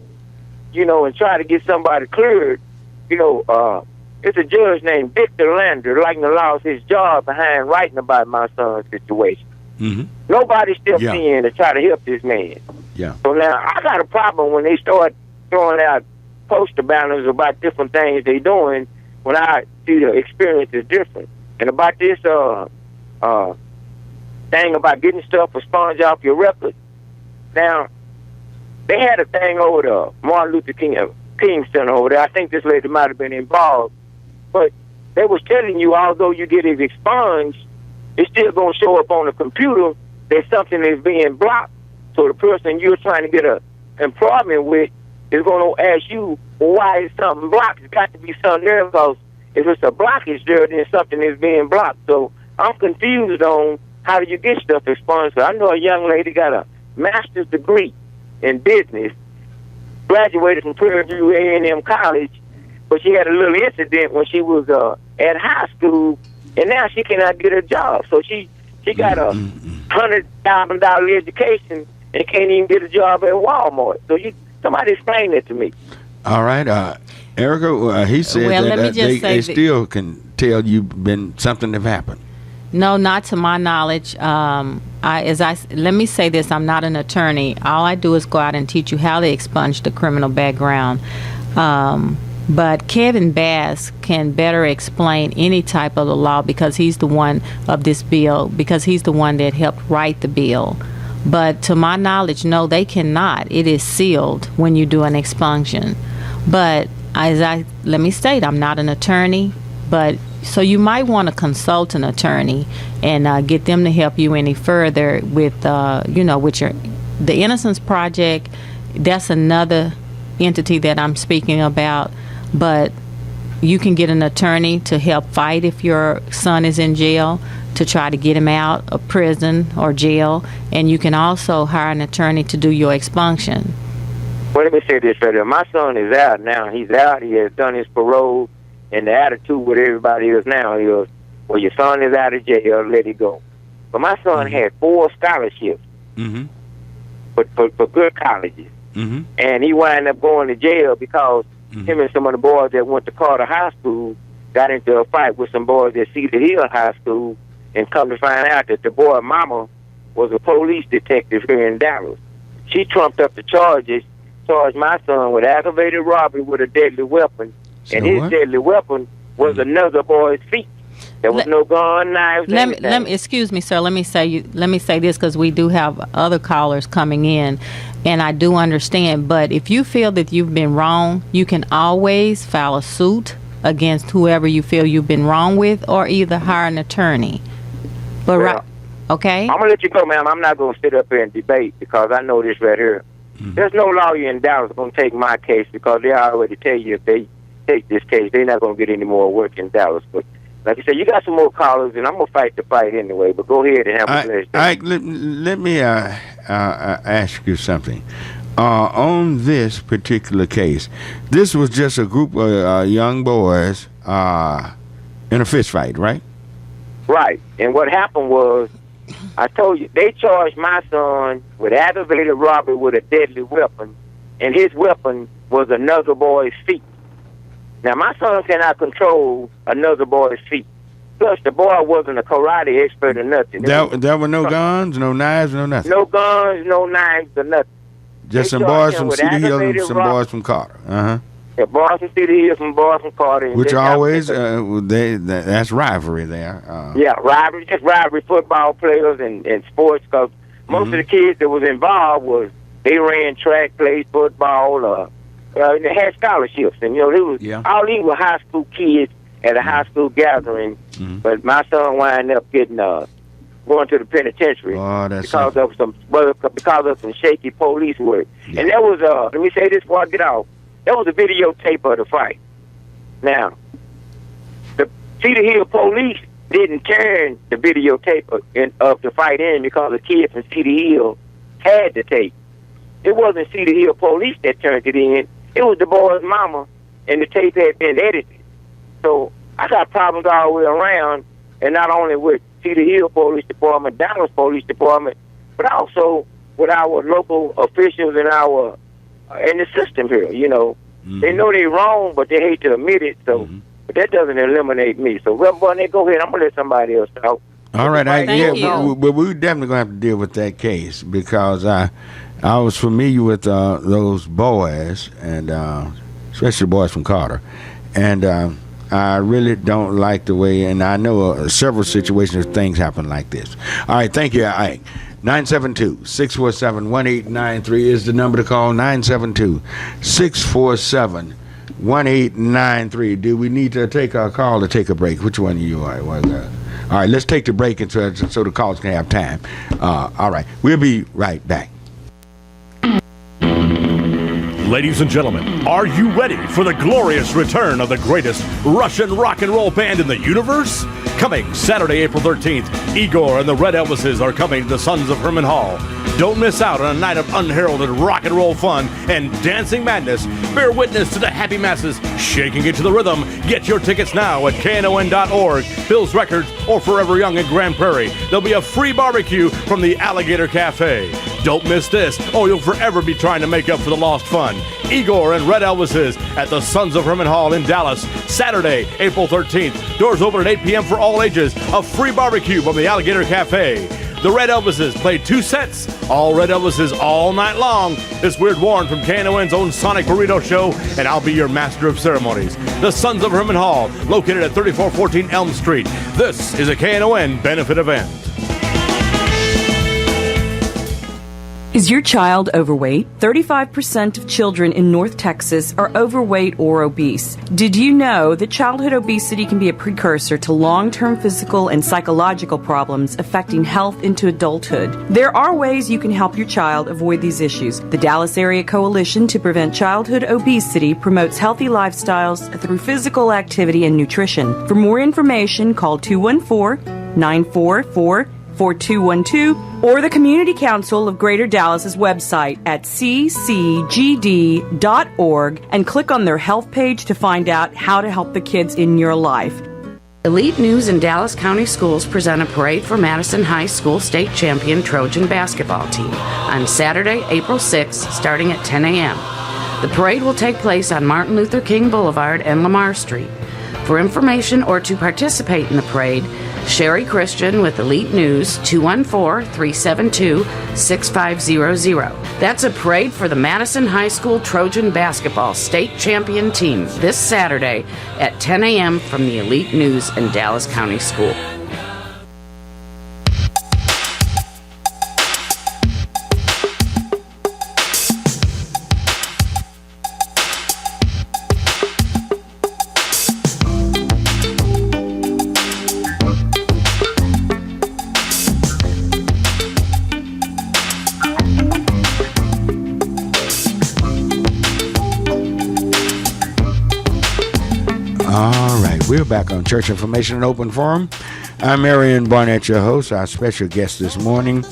and try to get somebody cleared, it's a judge named Victor Lander, like to lost his job behind writing about my son's situation. Nobody stepped in to try to help this man. So now I got a problem when they start throwing out poster banners about different things they're doing when I see the experience is different. And about this thing about getting stuff expunged off your record. Now, they had a thing over the Martin Luther King Center over there. I think this lady might have been involved. But they was telling you, although you get it expunged, it's still going to show up on the computer that something is being blocked. So the person you're trying to get a employment with is going to ask you, well, why is something blocked? It's got to be something there, because if it's a blockage there, then something is being blocked. So I'm confused on how do you get stuff expunged. So I know a young lady got a master's degree in business, graduated from Purdue A&M College, but she had a little incident when she was at high school, and now she cannot get a job. So she got a $100,000 education and can't even get a job at Walmart. So somebody explain that to me. All right, Erika, he said that they still can tell you something have happened. No, not to my knowledge. Let me say this: I'm not an attorney. All I do is go out and teach you how they expunge the criminal background. But Kevin Bass can better explain any type of the law because he's the one of this bill, because he's the one that helped write the bill. But to my knowledge, no, they cannot. It is sealed when you do an expunction. But let me state, I'm not an attorney, but so you might want to consult an attorney and get them to help you any further with, with the Innocence Project. That's another entity that I'm speaking about. But you can get an attorney to help fight if your son is in jail, to try to get him out of prison or jail, and you can also hire an attorney to do your expunction. Well, let me say this right here. My son is out now. He's out. He has done his parole, and the attitude with everybody is now is, well, your son is out of jail, let it go. But my son had 4 scholarships for good colleges, and he wound up going to jail because him and some of the boys that went to Carter High School got into a fight with some boys at Cedar Hill High School, and come to find out that the boy mama was a police detective here in Dallas. She trumped up the charges, charged my son with aggravated robbery with a deadly weapon, and his deadly weapon was another boy's feet. There was no gun, knives. Excuse me, sir. Let me say this, because we do have other callers coming in, and I do understand. But if you feel that you've been wrong, you can always file a suit against whoever you feel you've been wrong with, or either hire an attorney. But okay. I'm gonna let you go, ma'am. I'm not gonna sit up here and debate because I know this right here. There's no lawyer in Dallas gonna take my case because they already tell you if they take this case, they're not gonna get any more work in Dallas. But like I said, you got some more callers, and I'm gonna fight the fight anyway. But go ahead and have a pleasure. Let me ask you something. On this particular case, this was just a group of young boys in a fist fight, right? Right. And what happened was, I told you, they charged my son with aggravated robbery with a deadly weapon, and his weapon was another boy's feet. Now, my son cannot control another boy's feet. Plus, the boy wasn't a karate expert or nothing. There were no guns, no knives, no nothing? No guns, no knives, or nothing. Just some boys from Cedar Hill and some boys from Carter. Yeah, boys from Cedar Hill, some boys from Carter. Which always, that's rivalry there. Rivalry, just rivalry, football players and sports, because most of the kids that was involved they ran track, played football, they had scholarships. And, all these were high school kids at a high school gathering. But my son wound up getting going to the penitentiary because of some shaky police work. And that was let me say this before I get off. That was a videotape of the fight. Now, the Cedar Hill police didn't turn the videotape of the fight in because the kid from Cedar Hill had the tape. It wasn't Cedar Hill police that turned it in. It was the boy's mama, and the tape had been edited. So I got problems all the way around, and not only with Cedar Hill Police Department, Dallas Police Department, but also with our local officials and our in the system here. They know they're wrong, but they hate to admit it. So, but that doesn't eliminate me. So, Reverend Barnett, go ahead. I'm gonna let somebody else talk. All right, but we're definitely gonna have to deal with that case because I was familiar with those boys and especially the boys from Carter, and I really don't like the way. And I know several situations things happen like this. All right, thank you, Ike. 972-647-1893 is the number to call. 972-647-1893. Do we need to take a call or take a break? Which one of you are? All right, let's take the break so the callers can have time. All right, we'll be right back. Ladies and gentlemen, are you ready for the glorious return of the greatest Russian rock and roll band in the universe? Coming Saturday, April 13th, Igor and the Red Elvises are coming to the Sons of Herman Hall. Don't miss out on a night of unheralded rock and roll fun and dancing madness. Bear witness to the happy masses shaking it to the rhythm. Get your tickets now at knon.org, Bill's Records, or Forever Young in Grand Prairie. There'll be a free barbecue from the Alligator Cafe. Don't miss this, or you'll forever be trying to make up for the lost fun. Igor and Red Elvises at the Sons of Herman Hall in Dallas, Saturday, April 13th. Doors open at 8 p.m. for all ages. A free barbecue from the Alligator Cafe. The Red Elvises play 2 sets, all Red Elvises all night long. This Weird Warren from KNON's own Sonic Burrito Show, and I'll be your master of ceremonies. The Sons of Herman Hall, located at 3414 Elm Street. This is a KNON benefit event. Is your child overweight? 35% of children in North Texas are overweight or obese. Did you know that childhood obesity can be a precursor to long-term physical and psychological problems affecting health into adulthood? There are ways you can help your child avoid these issues. The Dallas Area Coalition to Prevent Childhood Obesity promotes healthy lifestyles through physical activity and nutrition. For more information, call 214-944-4212 or the Community Council of Greater Dallas's website at ccgd.org and click on their health page to find out how to help the kids in your life. Elite News and Dallas County Schools present a parade for Madison High School state champion Trojan basketball team on Saturday, April 6th, starting at 10 a.m. The parade will take place on Martin Luther King Boulevard and Lamar Street. For information or to participate in the parade, Sherry Christian with Elite News, 214-372-6500. That's a parade for the Madison High School Trojan basketball state champion team this Saturday at 10 a.m. from the Elite News and Dallas County School. We're back on Church Information and Open Forum. I'm Marion Barnett, your host. Our special guest this morning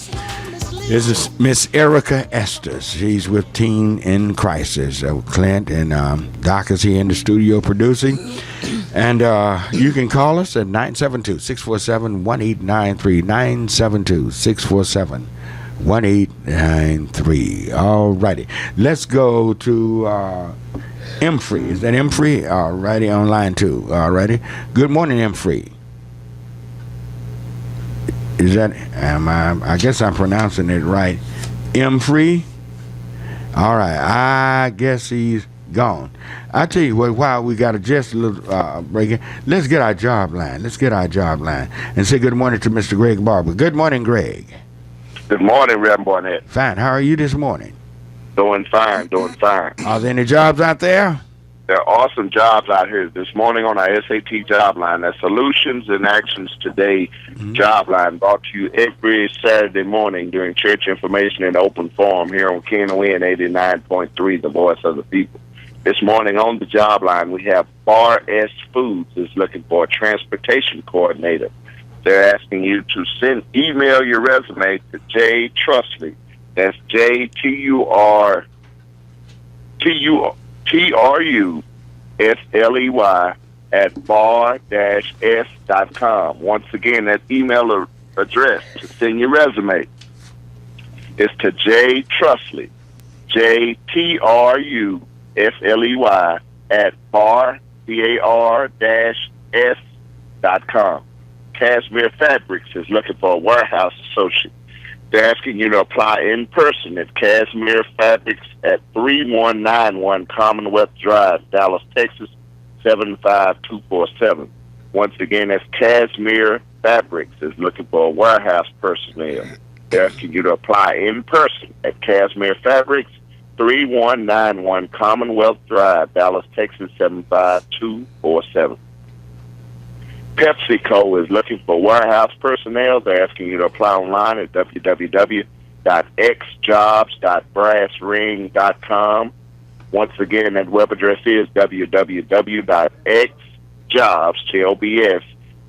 is Miss Erika Estes. She's with Teen in Crisis. Clint and Doc is here in the studio producing. And you can call us at 972-647-1893. 972-647-1893. All righty. Let's go to M-Free. Is that M-Free? All righty, on line 2. All righty. Good morning, M-Free. Is that, I guess I'm pronouncing it right. M-Free? All right. I guess he's gone. I tell you what, while we got just a little break, let's get our job line. Let's get our job line and say good morning to Mr. Greg Barber. Good morning, Greg. Good morning, Reverend Barnett. Fine. How are you this morning? Doing fine, doing fine. Are there any jobs out there? There are awesome jobs out here this morning on our SAT job line. That's Solutions and Actions Today job line, brought to you every Saturday morning during Church Information and Open Forum here on KNON 89.3, the voice of the people. This morning on the job line, we have Bar S Foods is looking for a transportation coordinator. They're asking you to email your resume to JTrusley. That's JTrusley at bar-s.com. Once again, that email address to send your resume is to JTrusley, JTrusley at bar-s.com. Kasmir Fabrics is looking for a warehouse associate. They're asking you to apply in person at Kasmir Fabrics at 3191 Commonwealth Drive, Dallas, Texas, 75247. Once again, that's Kasmir Fabrics is looking for a warehouse personnel. They're asking you to apply in person at Kasmir Fabrics, 3191 Commonwealth Drive, Dallas, Texas, 75247. PepsiCo is looking for warehouse personnel. They're asking you to apply online at www.xjobs.brassring.com. Once again, that web address is www.xjobs,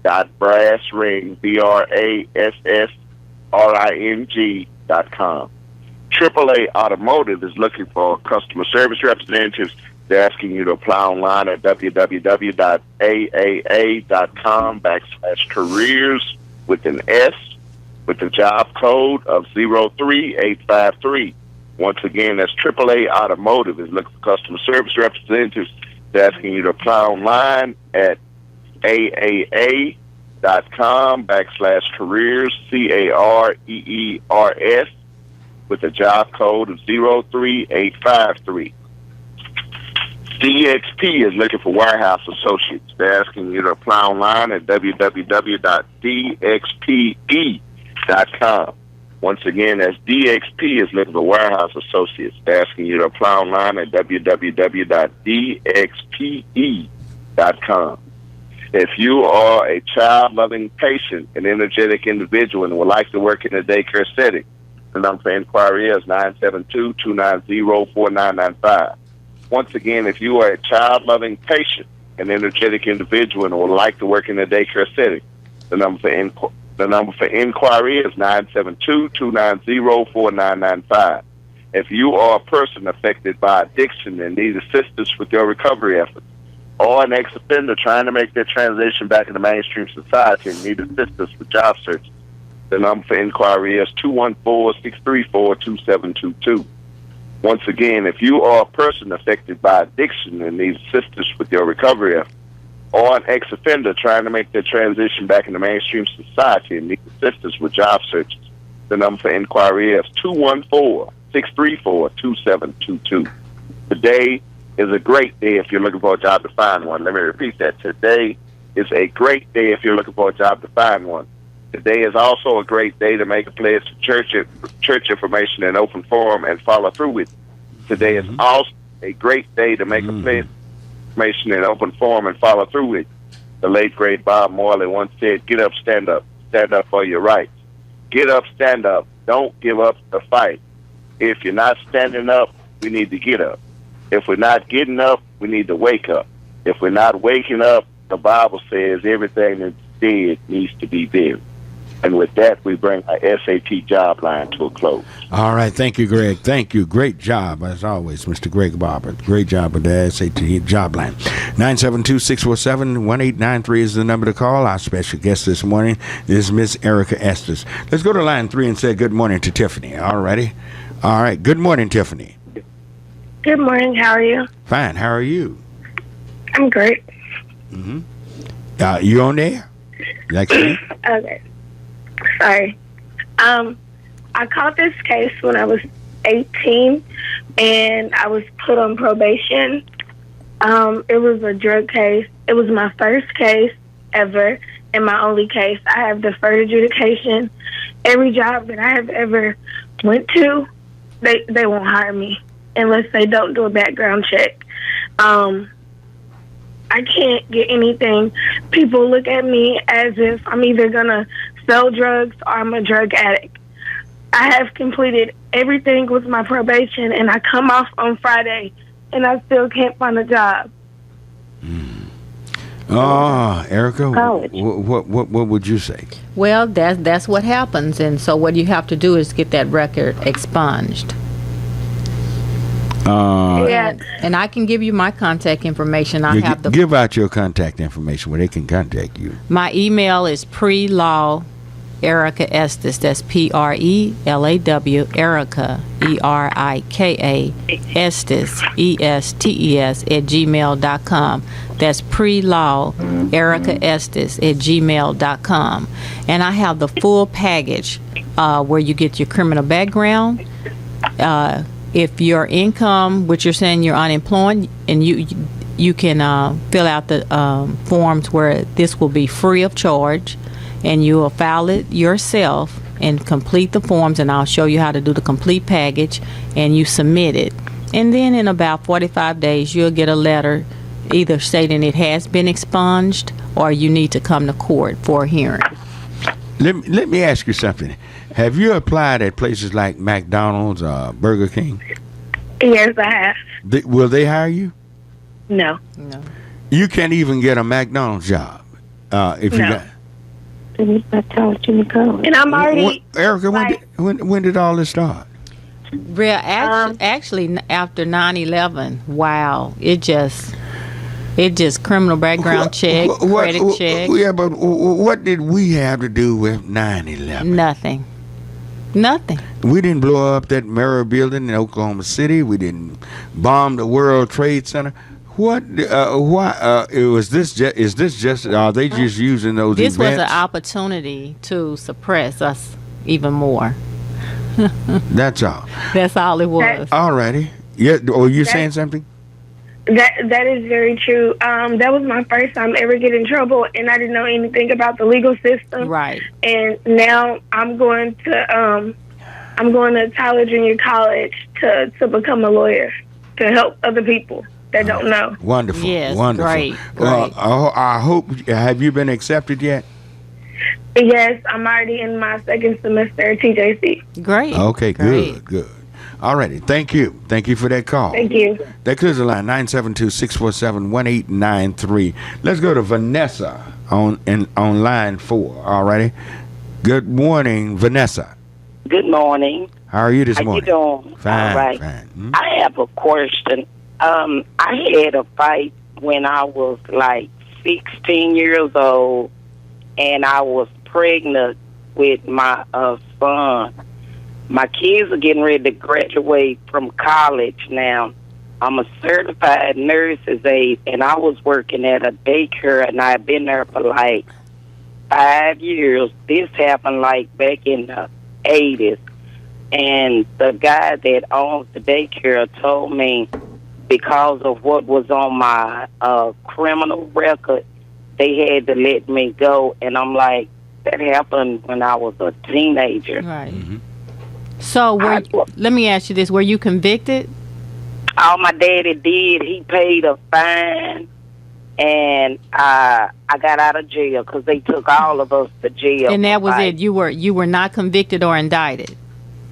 www.brassring, BRASSRING.com. AAA Automotive is looking for customer service representatives. They're asking you to apply online at www.aaa.com/careers with an S with the job code of 03853. Once again, that's AAA Automotive is looking for customer service representatives. They're asking you to apply online at aaa.com/careers, CAREERS, with a job code of 03853. DXP is looking for warehouse associates. They're asking you to apply online at www.dxpe.com. Once again, that's DXP is looking for warehouse associates. They're asking you to apply online at www.dxpe.com. If you are a child-loving patient, an energetic individual, and would like to work in a daycare setting, the number for inquiry is 972-290-4995. Once again, if you are a child-loving patient, an energetic individual, and would like to work in a daycare setting, the number for inquiry is 972-290-4995. If you are a person affected by addiction and need assistance with your recovery efforts, or an ex-offender trying to make their transition back into mainstream society and need assistance with job searches, the number for inquiry is 214-634-2722. Once again, if you are a person affected by addiction and needs assistance with your recovery efforts, or an ex-offender trying to make their transition back into mainstream society and need assistance with job searches, the number for inquiry is 214-634-2722. Today is a great day if you're looking for a job to find one. Let me repeat that. Today is a great day if you're looking for a job to find one. Today is also a great day to make a pledge to church information in open forum and follow through with it. Today is also a great day to make a pledge information in open forum and follow through with it. The late, great Bob Marley once said, get up, stand up for your rights. Get up, stand up. Don't give up the fight. If you're not standing up, we need to get up. If we're not getting up, we need to wake up. If we're not waking up, the Bible says everything that's dead needs to be buried. And with that, we bring our SAT job line to a close. All right. Thank you, Greg. Thank you. Great job, as always, Mr. Greg Barber. Great job with the SAT job line. 972-647-1893 is the number to call. Our special guest this morning is Miss Erika Estes. Let's go to line 3 and say good morning to Tiffany. All righty. All right. Good morning, Tiffany. Good morning. How are you? Fine. How are you? I'm great. Mm-hmm. You on there? Like Okay. Sorry. I caught this case when I was 18, and I was put on probation. It was a drug case. It was my first case ever and my only case. I have deferred adjudication. Every job that I have ever went to, they won't hire me unless they don't do a background check. I can't get anything. People look at me as if I'm either going to sell drugs or I'm a drug addict. I have completed everything with my probation, and I come off on Friday, and I still can't find a job. Oh, Erika, what would you say? Well, that's what happens, and so what you have to do is get that record expunged. And I can give you my contact information. I have the give out your contact information where they can contact you. My email is PreLawErikaEstes. That's PRELAW Erika ERIKA Estes ESTES @gmail.com. That's PreLawErikaEstes @gmail.com. And I have the full package where you get your criminal background. If your income, which you're saying you're unemployed, and you can fill out the forms where this will be free of charge, and you will file it yourself and complete the forms, and I'll show you how to do the complete package, and you submit it. And then in about 45 days, you'll get a letter either stating it has been expunged or you need to come to court for a hearing. Let me ask you something. Have you applied at places like McDonald's or Burger King? Yes, I have. Will they hire you? No. No. You can't even get a McDonald's job. If you got. And I'm already. Ericka, when did all this start? Real, actually, after 9/11, wow, it just criminal background check, credit check. Yeah, but what did we have to do with 9/11? Nothing. We didn't blow up that Mirror building in Oklahoma City. We didn't bomb the World Trade Center. What? Why? Is this just? Are they just using those? This events? was an opportunity to suppress us even more. That's all. That's all it was. All righty. Yeah. Or you saying something? That is very true. That was my first time ever getting in trouble, and I didn't know anything about the legal system. Right. And now I'm going to Tyler Junior College to become a lawyer to help other people that don't know. Wonderful. Yes. Wonderful. Great. I hope. Have you been accepted yet? Yes, I'm already in my second semester at TJC. Great. Okay. Great. Good. All righty. Thank you for that call. Thank you. That clears the line, 972-647-1893. Let's go to Vanessa on line 4. All righty. Good morning, Vanessa. Good morning. How are you this morning? How you doing? Fine. All right. Fine. I have a question. I had a fight when I was like 16 years old, and I was pregnant with my son. My kids are getting ready to graduate from college now. I'm a certified nurse's aide, and I was working at a daycare, and I've been there for like 5 years. This happened like back in the 80s. And the guy that owns the daycare told me because of what was on my criminal record, they had to let me go. And I'm like, that happened when I was a teenager. Right. Mm-hmm. So, let me ask you this. Were you convicted? All my daddy did, he paid a fine, and I got out of jail because they took all of us to jail. And that was it? You were not convicted or indicted?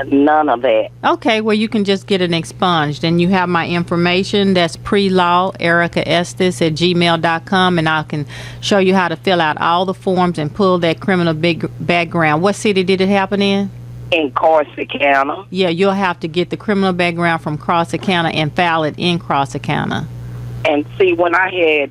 None of that. Okay, well, you can just get it expunged. And you have my information. That's PreLawErikaEstes at gmail.com, and I can show you how to fill out all the forms and pull that criminal background. What city did it happen in? In Corsicana. Yeah, you'll have to get the criminal background from Corsicana and file it in Corsicana. And see, when I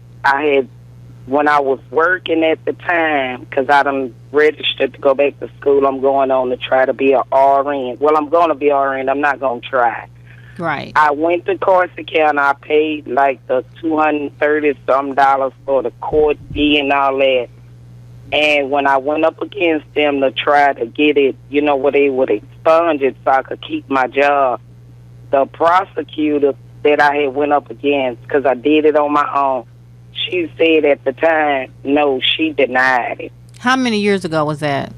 was working at the time, because I done registered to go back to school, I'm going on to try to be an RN. Well, I'm going to be RN. I'm not going to try. Right. I went to Corsicana. I paid like the $230-some for the court fee and all that. And when I went up against them to try to get it, where they would expunge it so I could keep my job, the prosecutor that I had went up against, because I did it on my own, she said at the time, no, she denied it. How many years ago was that?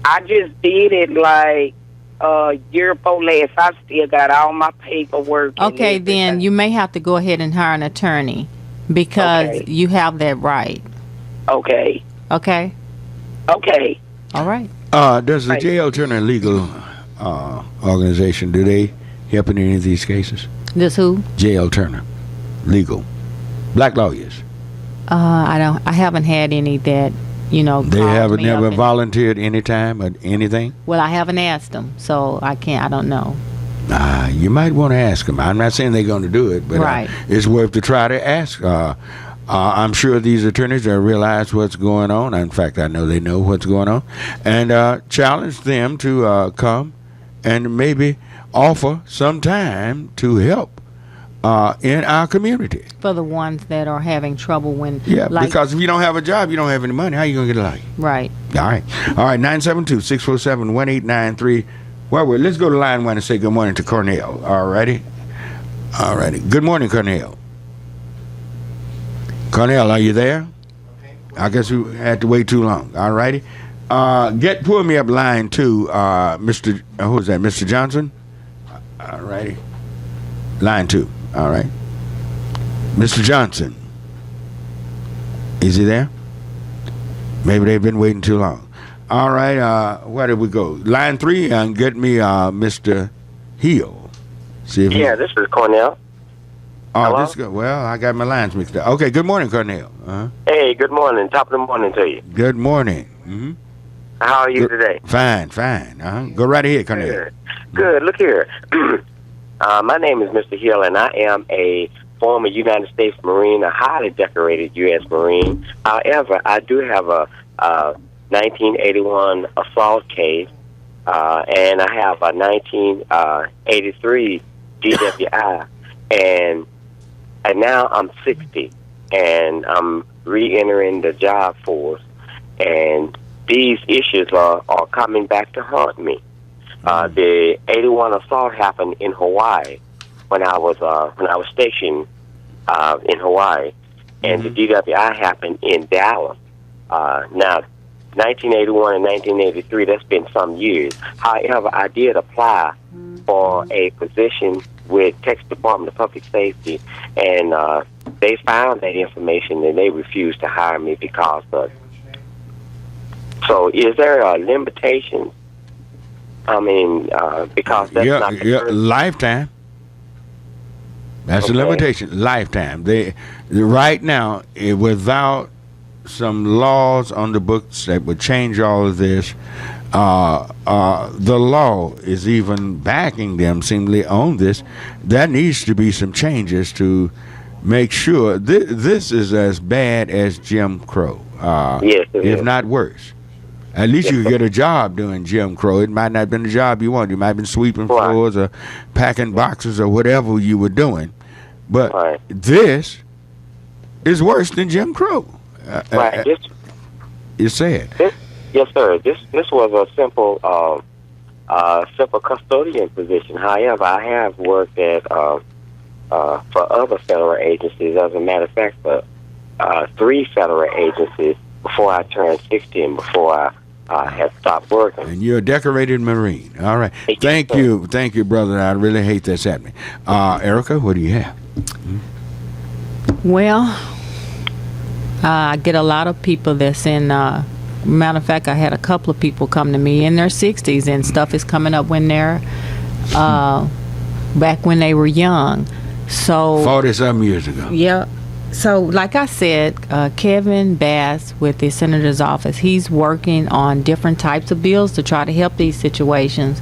I just did it like a year before last. I still got all my paperwork. Okay, then you may have to go ahead and hire an attorney because you have that right. Okay. Okay. Okay. All right. Does the J.L. Turner Legal Organization, do they help in any of these cases? This who? J.L. Turner Legal. Black lawyers. I haven't had any that, They haven't never volunteered any time or anything? Well, I haven't asked them, so I don't know. You might want to ask them. I'm not saying they're going to do it, but right. It's worth to try to ask. I'm sure these attorneys realize what's going on. In fact, I know they know what's going on. And challenge them to come and maybe offer some time to help in our community. For the ones that are having trouble when... Yeah, because if you don't have a job, you don't have any money. How are you going to get a life? Right. All right. 972-647-1893. Well, let's go to line 1 and say good morning to Cornell. All righty. Good morning, Cornell. Cornell, are you there? I guess we had to wait too long. All righty. Pull me up line 2, Mr. Who is that? Mr. Johnson? All righty. Line 2. All right. Mr. Johnson. Is he there? Maybe they've been waiting too long. All right. Where did we go? Line 3, and get me Mr. Hill. See if this is Cornell. Oh, this go. Well, I got my lines mixed up. Okay, good morning, Cornell. Hey, good morning. Top of the morning to you. Good morning. Mm-hmm. How are you today? Fine. Go right ahead, Cornell. Good. Look here. My name is Mr. Hill, and I am a former United States Marine, a highly decorated U.S. Marine. However, I do have a 1981 assault case, and I have a 1983 DWI, and now I'm 60, and I'm re-entering the job force, and these issues are coming back to haunt me. The 81 assault happened in Hawaii when I was stationed in Hawaii, and the DWI happened in Dallas. Now, 1981 and 1983, that's been some years. However, I did apply for a position with Texas Department of Public Safety, and they found that information and they refused to hire me because of it. So is there a limitation? I mean, because that's not the lifetime. That's okay. a limitation. Lifetime. They right now, without some laws on the books that would change all of this, the law is even backing them seemingly on this. There needs to be some changes to make sure this is as bad as Jim Crow, yes, if not worse. At least you could get a job doing Jim Crow. It might not have been the job you wanted. You might have been sweeping floors or packing boxes or whatever you were doing. But this is worse than Jim Crow. You said. Yes, sir. This was a simple custodian position. However, I have worked at for other federal agencies. As a matter of fact, for 3 federal agencies before I turned 60 and before I had stopped working. And you're a decorated Marine. All right. Thank you, brother. I really hate this happening. Ericka, what do you have? Well, I get a lot of people that's in. Matter of fact, I had a couple of people come to me in their 60s, and stuff is coming up when they're back when they were young. So 40-some years ago. Yeah. So, like I said, Kevin Bass with the Senator's office, he's working on different types of bills to try to help these situations.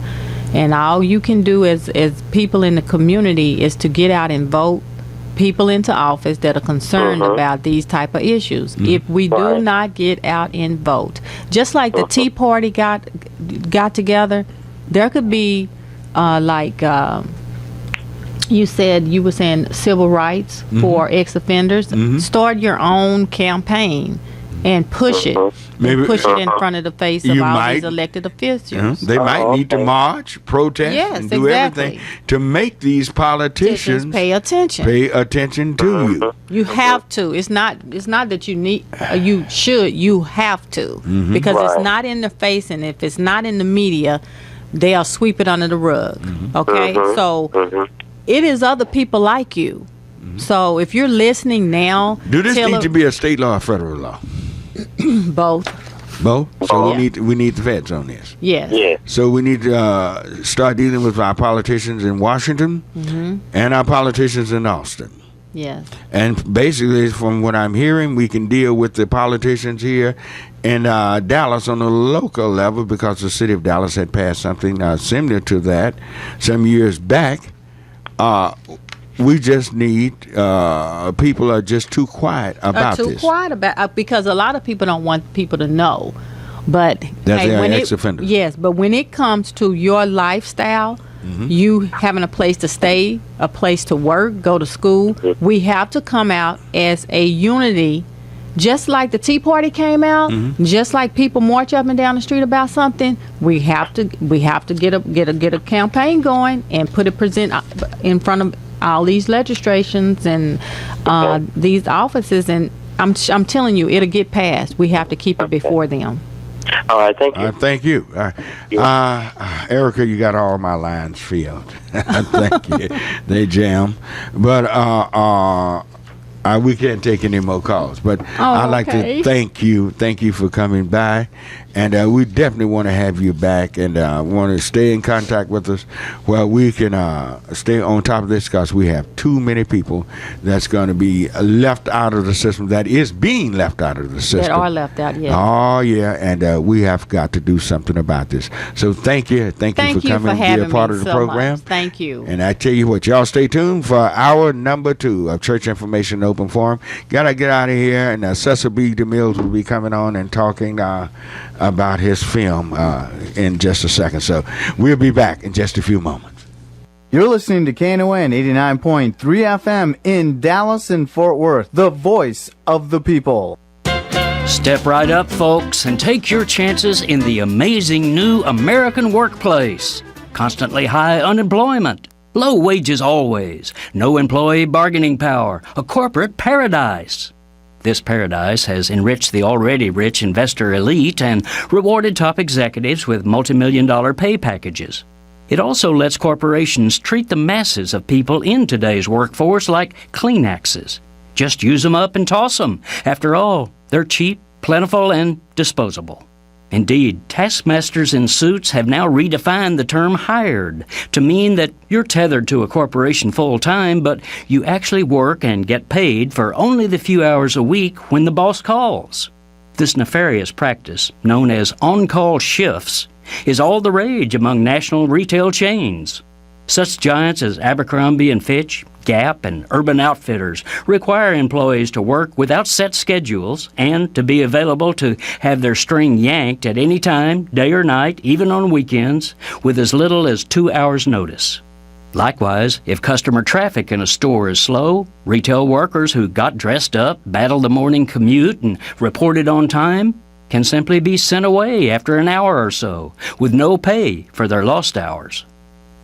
And all you can do as people in the community is to get out and vote people into office that are concerned about these type of issues. If we do not get out and vote, just like the Tea Party got together, there could be you were saying civil rights for ex-offenders. Start your own campaign and push it. Maybe push it in front of the face of all these elected officials. They might need to march, protest, and do everything to make these politicians pay attention. Pay attention to you. You have to. It's not that you need. You should. You have to, because it's not in their face, and if it's not in the media, they'll sweep it under the rug. Okay, so. It is other people like you. So if you're listening now, do this need to be a state law or federal law? Both. So we need the feds on this. Yes. So we need to start dealing with our politicians in Washington and our politicians in Austin. Yes. And basically, from what I'm hearing, we can deal with the politicians here in Dallas on a local level, because the city of Dallas had passed something similar to that some years back. We just need people are just too quiet about this. Because a lot of people don't want people to know. But that's ex-offenders. Yes, but when it comes to your lifestyle, you having a place to stay, a place to work, go to school, we have to come out as a unity. Just like the Tea Party came out, just like people march up and down the street about something, we have to get a campaign going and present in front of all these legislations and these offices, and I'm telling you, it'll get passed. We have to keep it before them. All right, thank you. Thank you. Ericka, you got all my lines filled. Thank you. They jam. But We can't take any more calls, but I'd like to thank you for coming by, and we definitely want to have you back, and want to stay in contact with us where we can stay on top of this, because we have too many people that's going to be left out of the system, that is being left out of the system. That are left out, yeah. Oh, yeah, and we have got to do something about this. So thank you for coming and be a part of the program. Much. Thank you. And I tell you what, y'all stay tuned for hour number 2 of Church Information Open Forum. Gotta get out of here, and Cecil B. DeMills will be coming on and talking about his film in just a second. So we'll be back in just a few moments. You're listening to KNON 89.3 FM in Dallas and Fort Worth, the voice of the people. Step right up, folks, and take your chances in the amazing new American workplace. Constantly high unemployment, low wages always, no employee bargaining power, a corporate paradise. This paradise has enriched the already rich investor elite and rewarded top executives with multi-million-dollar pay packages. It also lets corporations treat the masses of people in today's workforce like Kleenexes. Just use them up and toss them. After all, they're cheap, plentiful, and disposable. Indeed, taskmasters in suits have now redefined the term hired to mean that you're tethered to a corporation full-time, but you actually work and get paid for only the few hours a week when the boss calls. This nefarious practice, known as on-call shifts, is all the rage among national retail chains. Such giants as Abercrombie & Fitch, Gap, and Urban Outfitters require employees to work without set schedules and to be available to have their string yanked at any time, day or night, even on weekends, with as little as 2 hours' notice. Likewise, if customer traffic in a store is slow, retail workers who got dressed up, battled the morning commute, and reported on time can simply be sent away after an hour or so, with no pay for their lost hours.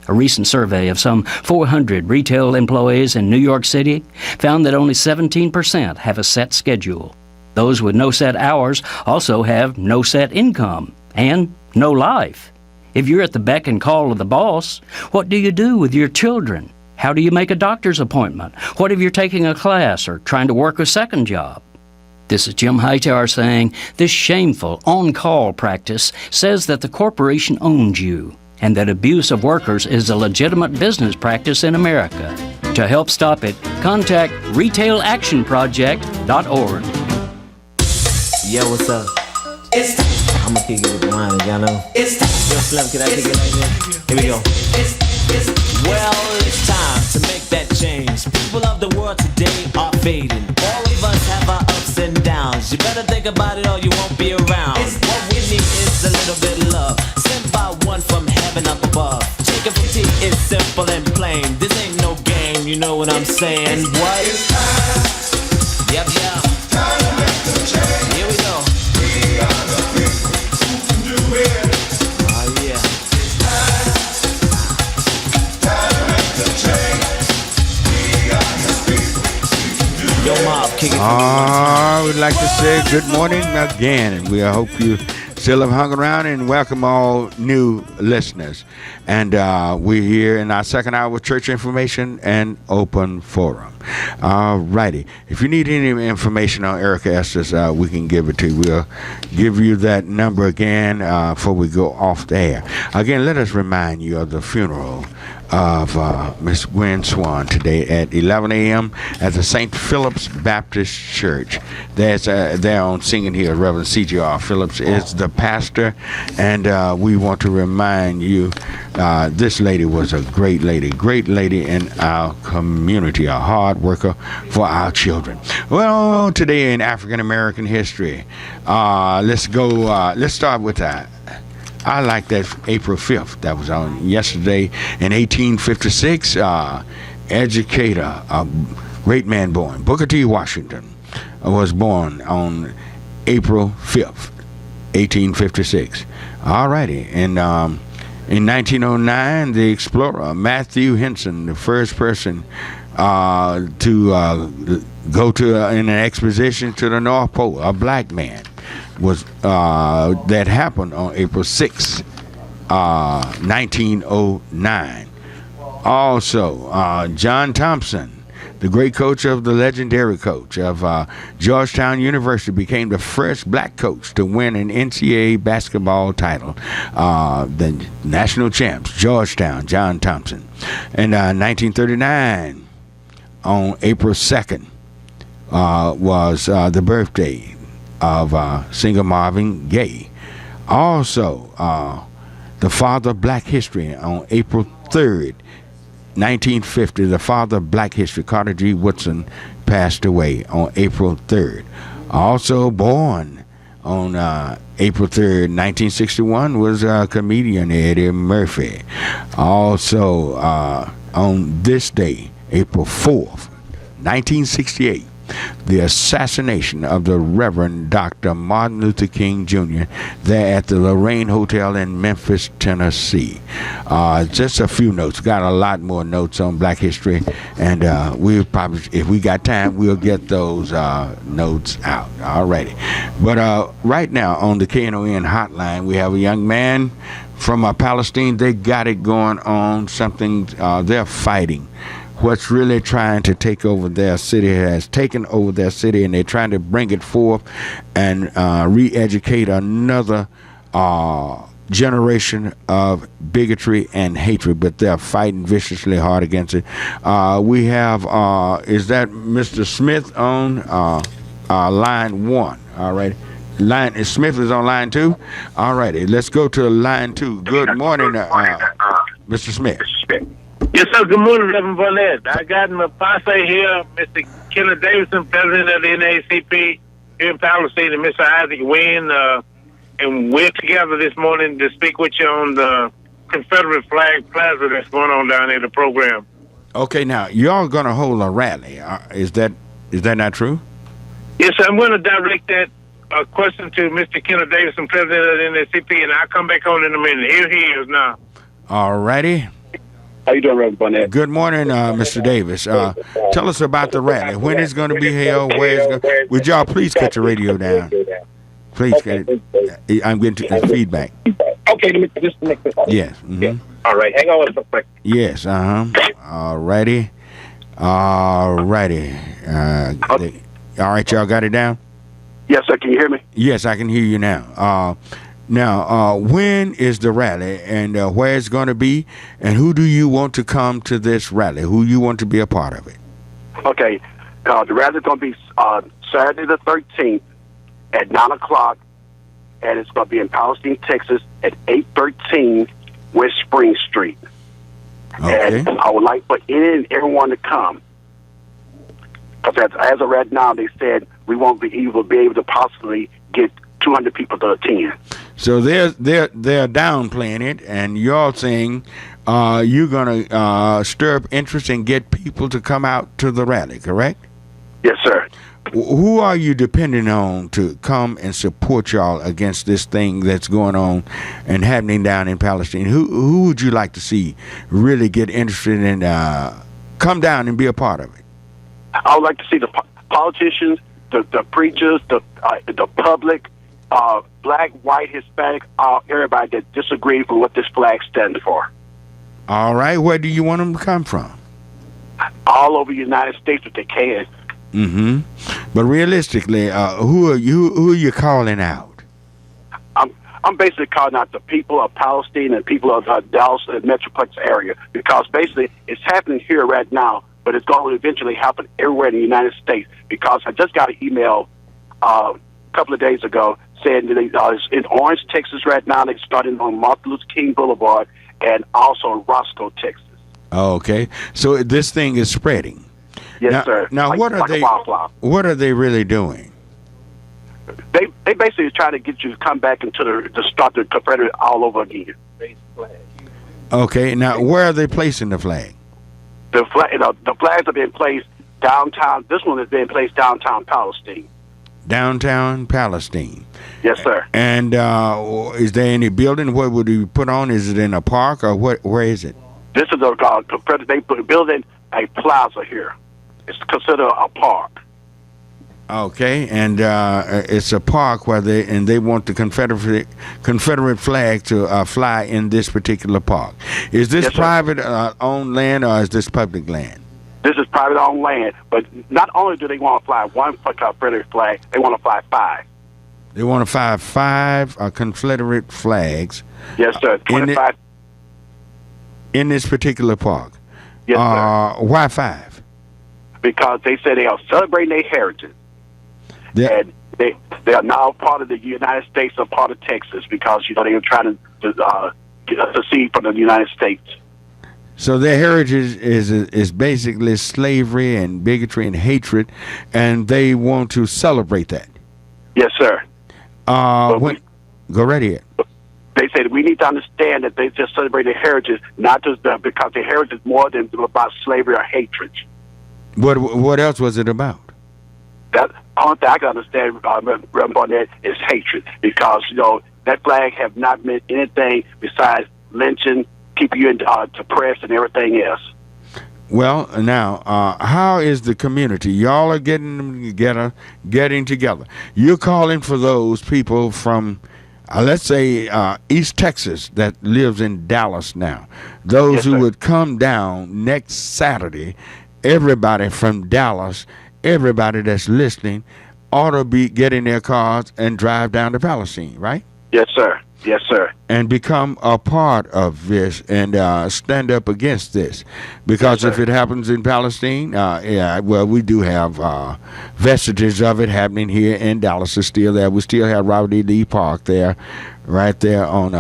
A recent survey of some 400 retail employees in New York City found that only 17% have a set schedule. Those with no set hours also have no set income and no life. If you're at the beck and call of the boss, what do you do with your children? How do you make a doctor's appointment? What if you're taking a class or trying to work a second job? This is Jim Hightower saying this shameful on-call practice says that the corporation owns you, and that abuse of workers is a legitimate business practice in America. To help stop it, contact RetailActionProject.org. Yo, what's up? I'm gonna kick it with the line, y'all know. Yo, Slim, can I kick it like that? Here we go. Well, it's time to make that change. People of the world today are fading. All of us have our ups and downs. You better think about it or you won't be around. What we need is a little bit of love, sent by one from heaven up above. Chicken from tea is simple and plain. This ain't no game, you know what I'm saying? What? Yep. Time to make the change. Here we go. We are the people who can do it. Oh yeah. It's time to make the change. We are the people who can do it. Yo, Mob, kick it. I would like to say good morning again, and we hope you still have hung around, and welcome all new listeners. And we're here in our second hour with Church Information and Open Forum. All righty. If you need any information on Erika Estes, we can give it to you. We'll give you that number again before we go off the air. Again, let us remind you of the funeral of Miss Gwen Swan today at 11 a.m. at the St. Philip's Baptist Church. They're on Singing Hill. Reverend C.G.R. Phillips is the pastor, and we want to remind you this lady was a great lady in our community, a hard worker for our children. Well, today in African American history, let's start with that. I like that April 5th. That was on yesterday in 1856. Educator, a great man born, Booker T. Washington, was born on April 5th, 1856. All righty. And in 1909, the explorer Matthew Henson, the first person to go to in an expedition to the North Pole, a black man, was that happened on April 6, 1909. Also, John Thompson, the great coach of the legendary coach of Georgetown University, became the first black coach to win an NCAA basketball title. The national champs, Georgetown, John Thompson. In 1939, on April 2nd, was the birthday of singer Marvin Gaye. Also, the father of black history on April 3rd, 1950, the father of black history, Carter G. Woodson, passed away on April 3rd. Also born on April 3rd, 1961, was comedian Eddie Murphy. Also, on this day, April 4th, 1968, the assassination of the Reverend Dr. Martin Luther King Jr. there at the Lorraine Hotel in Memphis, Tennessee. Just a few notes. Got a lot more notes on black history, and we'll probably, if we got time, we'll get those notes out. Alrighty. But right now on the KNON hotline, we have a young man from Palestine. They got it going on, something they're fighting. What's really trying to take over their city has taken over their city, and they're trying to bring it forth and re-educate another generation of bigotry and hatred, but they're fighting viciously hard against it. We have, is that Mr. Smith on line 1? All right. Smith is on line 2? All righty. Let's go to line 2. Good morning, Mr. Smith. Yes, sir. Good morning, Reverend Barnett. I got my posse here, Mr. Kenneth Davidson, president of the NAACP here in Palestine, and Mr. Isaac Wynn, and we're together this morning to speak with you on the Confederate Flag Plaza that's going on down there, the program. Okay, now, y'all going to hold a rally. Is that not true? Yes, sir. I'm going to direct that question to Mr. Kenneth Davidson, president of the NAACP, and I'll come back on in a minute. Here he is now. All righty. How you doing, Reverend Barnett? Good morning, Mr. Davis. Tell us about the rally. When it's going to be held? Where it's going? Would y'all please cut your radio down? Please, I'm getting feedback. Okay, let me just make this. Yes. Mm-hmm. All right, hang on a quick. Yes. All righty. All righty. All right, y'all got it down? Yes, sir. Can you hear me? Yes, I can hear you now. Now, when is the rally, and where it's going to be, and who do you want to come to this rally? Who you want to be a part of it? Okay, the rally is going to be Saturday the 13th at 9 o'clock, and it's going to be in Palestine, Texas at 813 West Spring Street. Okay. And I would like for any and everyone to come, because as of right now, they said we won't be able to possibly get 200 people to attend. So they're downplaying it, and you're saying you're going to stir up interest and get people to come out to the rally, correct? Yes, sir. Who are you depending on to come and support y'all against this thing that's going on and happening down in Palestine? Who would you like to see really get interested in come down and be a part of it? I would like to see the politicians, the preachers, the public, black, white, Hispanic, everybody that disagrees with what this flag stands for. All right. Where do you want them to come from? All over the United States if they can. Mm-hmm. But realistically, who are you calling out? I'm basically calling out the people of Palestine and people of Dallas and Metroplex area, because basically it's happening here right now, but it's going to eventually happen everywhere in the United States. Because I just got an email a couple of days ago saying that it's in Orange, Texas right now. They're starting on Martin Luther King Boulevard and also in Roscoe, Texas. Okay, so this thing is spreading. Yes, sir. Now, what are they really doing? They basically try to get you to come back into to start the Confederate all over again. Okay, now where are they placing the flag? The flags have been placed downtown. This one has been placed downtown Palestine. Downtown Palestine. Yes, sir. And is there any building? What would you put on? Is it in a park or what? Where is it? This is they building a plaza here. It's considered a park. Okay, and it's a park where they want the Confederate flag to fly in this particular park. Is this private owned land or is this public land? This is private-owned land, but not only do they want to fly one Confederate flag, they want to fly 5. They want to fly 5 Confederate flags. Yes, sir. 25. In this particular park. Yes, sir. Why 5? Because they say they are celebrating their heritage. Yeah. And they are now part of the United States or part of Texas because, they are trying to secede from the United States. So their heritage is basically slavery and bigotry and hatred, and they want to celebrate that. Yes, sir. Go right ahead. They said we need to understand that they just celebrate their heritage, not just because their heritage is more than about slavery or hatred. What else was it about? That only thing I can understand, Reverend Barnett, is hatred because that flag have not meant anything besides lynching, keeping you depressed, and everything else. Well, now, how is the community? Y'all are getting together. You're calling for those people from, let's say, East Texas that lives in Dallas now. Those who would come down next Saturday. Everybody from Dallas, everybody that's listening, ought to be getting their cars and drive down to Palestine, right? Yes, sir. Yes, sir. And become a part of this and stand up against this. Because if it happens in Palestine, we do have vestiges of it happening here in Dallas. It's still there. We still have Robert E. Lee Park there, right there on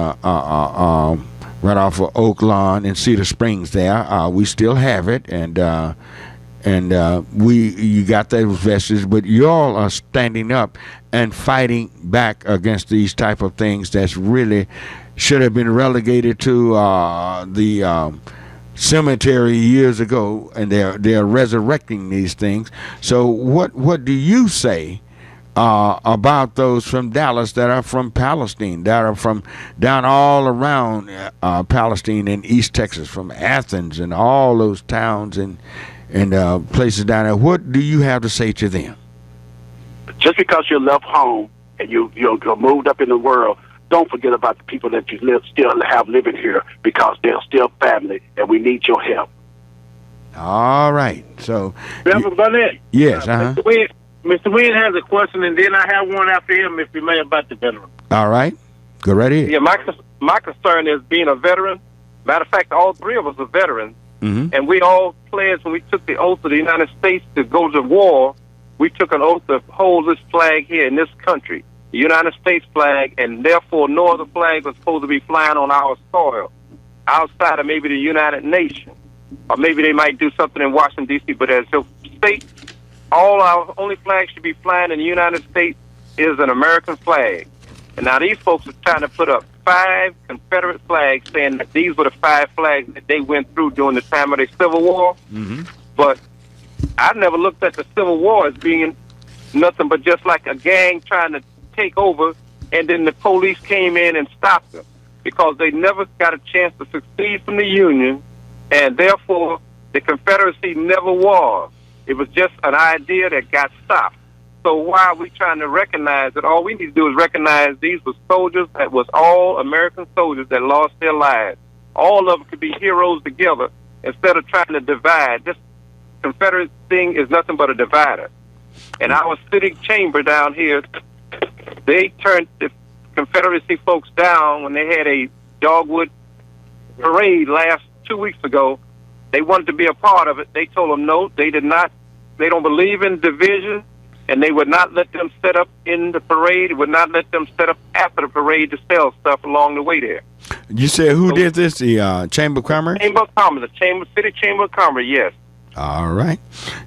right off of Oak Lawn and Cedar Springs there. We still have it, and you got those vestiges, but y'all are standing up and fighting back against these type of things that's really should have been relegated to the cemetery years ago, and they're resurrecting these things. So what do you say about those from Dallas that are from Palestine, that are from down all around Palestine and East Texas, from Athens and all those towns and places down there? What do you have to say to them? Just because you left home and you're moved up in the world, don't forget about the people that you still have living here because they're still family, and we need your help. All right. So, Reverend Barnett. Yes. Mr. Wynn has a question, and then I have one after him, if you may, about the veteran. All right. Go right ahead. Yeah, my concern is being a veteran. Matter of fact, all 3 of us are veterans. Mm-hmm. And we all pledged when we took the oath of the United States to go to war. We took an oath to hold this flag here in this country, the United States flag, and therefore no other flag was supposed to be flying on our soil outside of maybe the United Nations. Or maybe they might do something in Washington, D.C., but as a state, all our only flag should be flying in the United States is an American flag. And now these folks are trying to put up 5 Confederate flags saying that these were the 5 flags that they went through during the time of the Civil War. Mm-hmm. But I never looked at the Civil War as being nothing but just like a gang trying to take over, and then the police came in and stopped them because they never got a chance to succeed from the Union, and therefore the Confederacy never was. It was just an idea that got stopped. So why are we trying to recognize that? All we need to do is recognize these were soldiers that was all American soldiers that lost their lives. All of them could be heroes together instead of trying to divide. This Confederate thing is nothing but a divider. And our city chamber down here, they turned the Confederacy folks down when they had a Dogwood parade last 2 weeks ago. They wanted to be a part of it. They told them no, they did not. They don't believe in division, and they would not let them set up in the parade. They would not let them set up after the parade to sell stuff along the way there. You said who did this? The Chamber of Commerce? Chamber of Commerce, the City Chamber of Commerce, yes. All right.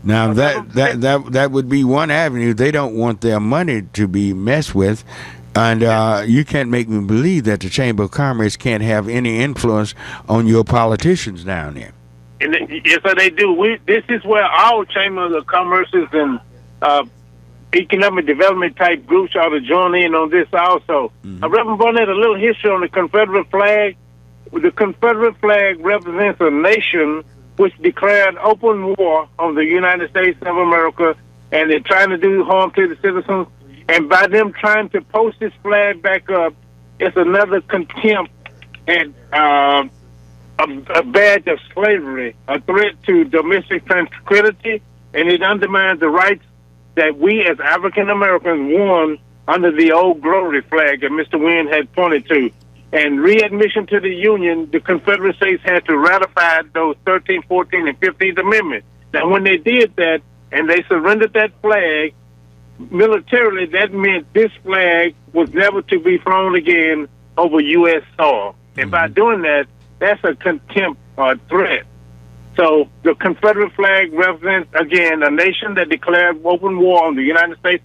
Now that would be one avenue. They don't want their money to be messed with, and you can't make me believe that the Chamber of Commerce can't have any influence on your politicians down there. And yes, sir, they do. This is where our Chamber of Commerce and economic development type groups ought to join in on this also. Reverend Barnett, a little history on the Confederate flag. The Confederate flag represents a nation which declared open war on the United States of America, and they're trying to do harm to the citizens. And by them trying to post this flag back up, it's another contempt at a badge of slavery, a threat to domestic tranquility, and it undermines the rights that we as African Americans won under the old glory flag that Mr. Wynn had pointed to. And readmission to the Union, the Confederate States had to ratify those 13th, 14th, and 15th Amendments. Now, when they did that and they surrendered that flag, militarily, that meant this flag was never to be flown again over U.S. soil. And by doing that, that's a contempt or threat. So the Confederate flag represents, again, a nation that declared open war on the United States.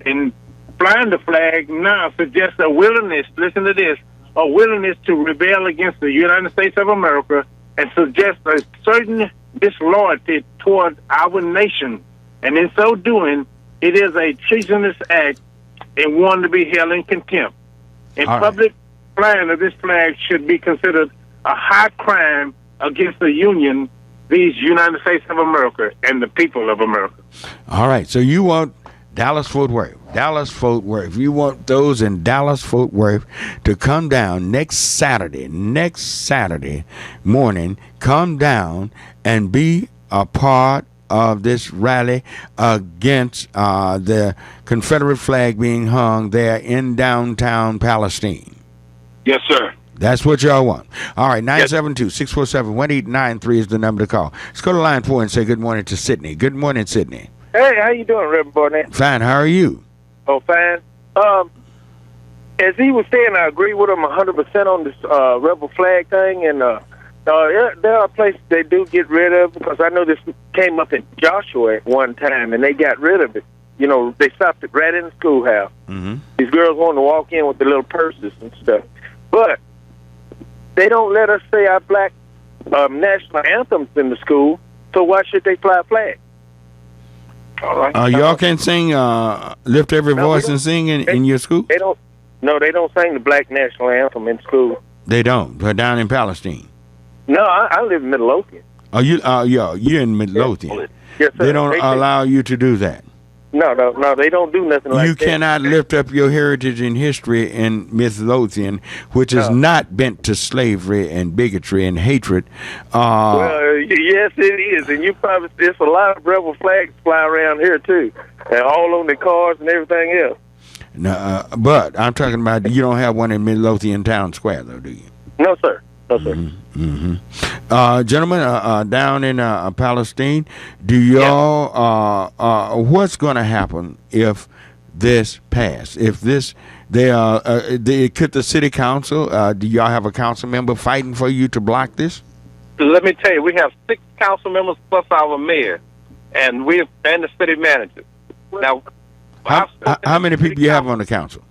And flying the flag now suggests a willingness, listen to this, a willingness to rebel against the United States of America and suggests a certain disloyalty toward our nation. And in so doing, it is a treasonous act and one to be held in contempt. And public flying of this flag should be considered a high crime against the Union, these United States of America, and the people of America. All right, so you want Dallas-Fort Worth. Dallas-Fort Worth. You want those in Dallas-Fort Worth to come down next Saturday morning, come down and be a part of this rally against the Confederate flag being hung there in downtown Palestine. Yes, sir. That's what y'all want. All right, 972-647-1893 is the number to call. Let's go to line 4 and say good morning to Sydney. Good morning, Sydney. Hey, how you doing, Reverend Barnett? Fine, how are you? Oh, fine. As he was saying, I agree with him 100% on this rebel flag thing, and there are places they do get rid of, because I know this came up in Joshua at one time, and they got rid of it. You know, they stopped it right in the schoolhouse. Mm-hmm. These girls want to walk in with the little purses and stuff. But they don't let us say our black national anthems in the school, so why should they fly a flag? All right. Y'all can sing, lift every voice and sing in your school? They don't. No, they don't sing the black national anthem in school. They don't, but down in Palestine. No, I live in Midlothian. Oh, you're in Midlothian. Yes, sir. They don't allow you to do that. No, they don't do nothing like that. You cannot lift up your heritage and history in Midlothian, which is not bent to slavery and bigotry and hatred. Well, yes, it is, and you probably there's a lot of rebel flags fly around here too, and all on the cars and everything else. No, but I'm talking about you don't have one in Midlothian Town Square, though, do you? No, sir. No, sir. Mm-hmm. Gentlemen, down in Palestine, do y'all what's going to happen if this pass? If this, could the city council? Do y'all have a council member fighting for you to block this? Let me tell you, we have 6 council members plus our mayor, and the city manager. Now, how many people you have on the council?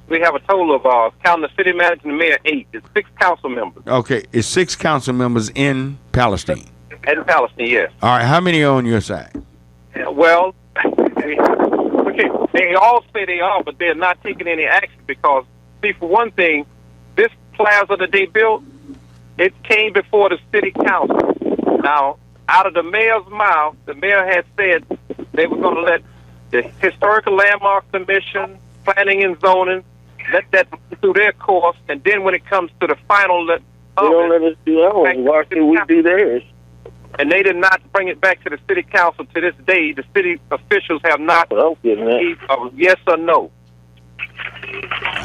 We have a total of, counting the city manager and the mayor, 8. It's 6 council members. Okay, it's 6 council members in Palestine. In Palestine, yes. All right, how many are on your side? Well, okay, they all say they are, but they're not taking any action because, see, for one thing, this plaza that they built, it came before the city council. Now, out of the mayor's mouth, the mayor had said they were going to let the Historical Landmark Commission, Planning and Zoning, let that through their course, and then when it comes to the final, they don't let us do ours. Why should we do theirs? And they did not bring it back to the city council to this day. The city officials have not received a yes or no.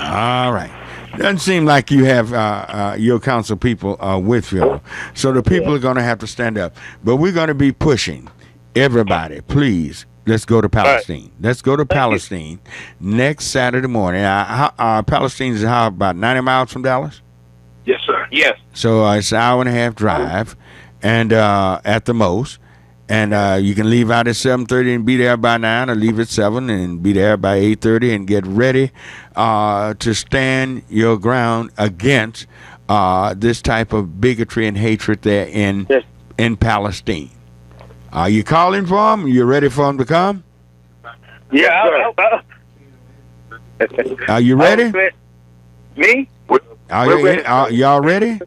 All right. Doesn't seem like you have your council people with you. So the people are going to have to stand up. But we're going to be pushing everybody, please. Let's go to Palestine. Right. Let's go to Palestine next Saturday morning. Palestine is about 90 miles from Dallas? Yes, sir. Yes. So it's an hour and a half drive, and at the most. And you can leave out at 7:30 and be there by 9, or leave at 7 and be there by 8:30 and get ready to stand your ground against this type of bigotry and hatred there in Palestine. Are you calling for them? You ready for them to come? Yeah. Are you ready? Me? Are y'all ready?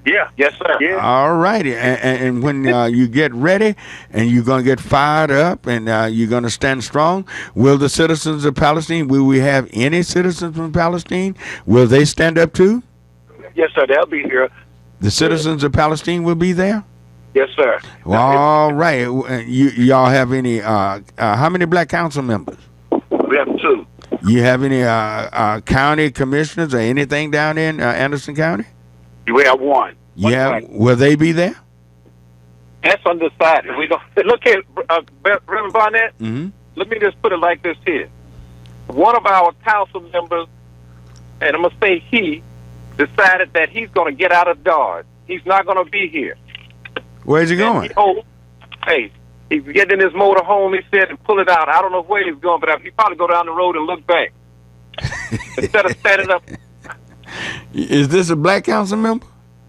Yeah. Yes, sir. Yeah. All righty. And when you get ready and you're going to get fired up and you're going to stand strong, will the citizens of Palestine, will we have any citizens from Palestine? Will they stand up too? Yes, sir. They'll be here. The citizens of Palestine will be there? Yes, sir. Well, all right. Y'all have any, how many black council members? We have 2. You have any county commissioners or anything down there in Anderson County? We have 1. Will they be there? That's undecided. We don't look at Reverend Barnett. Mm-hmm. Let me just put it like this here. One of our council members, and I'm gonna say he, decided that he's gonna get out of Dodge. He's not gonna be here. Where's he going? He's getting in his motor home, he said, and pull it out. I don't know where he's going, but he'll probably go down the road and look back. Instead of standing up. Is this a black council member?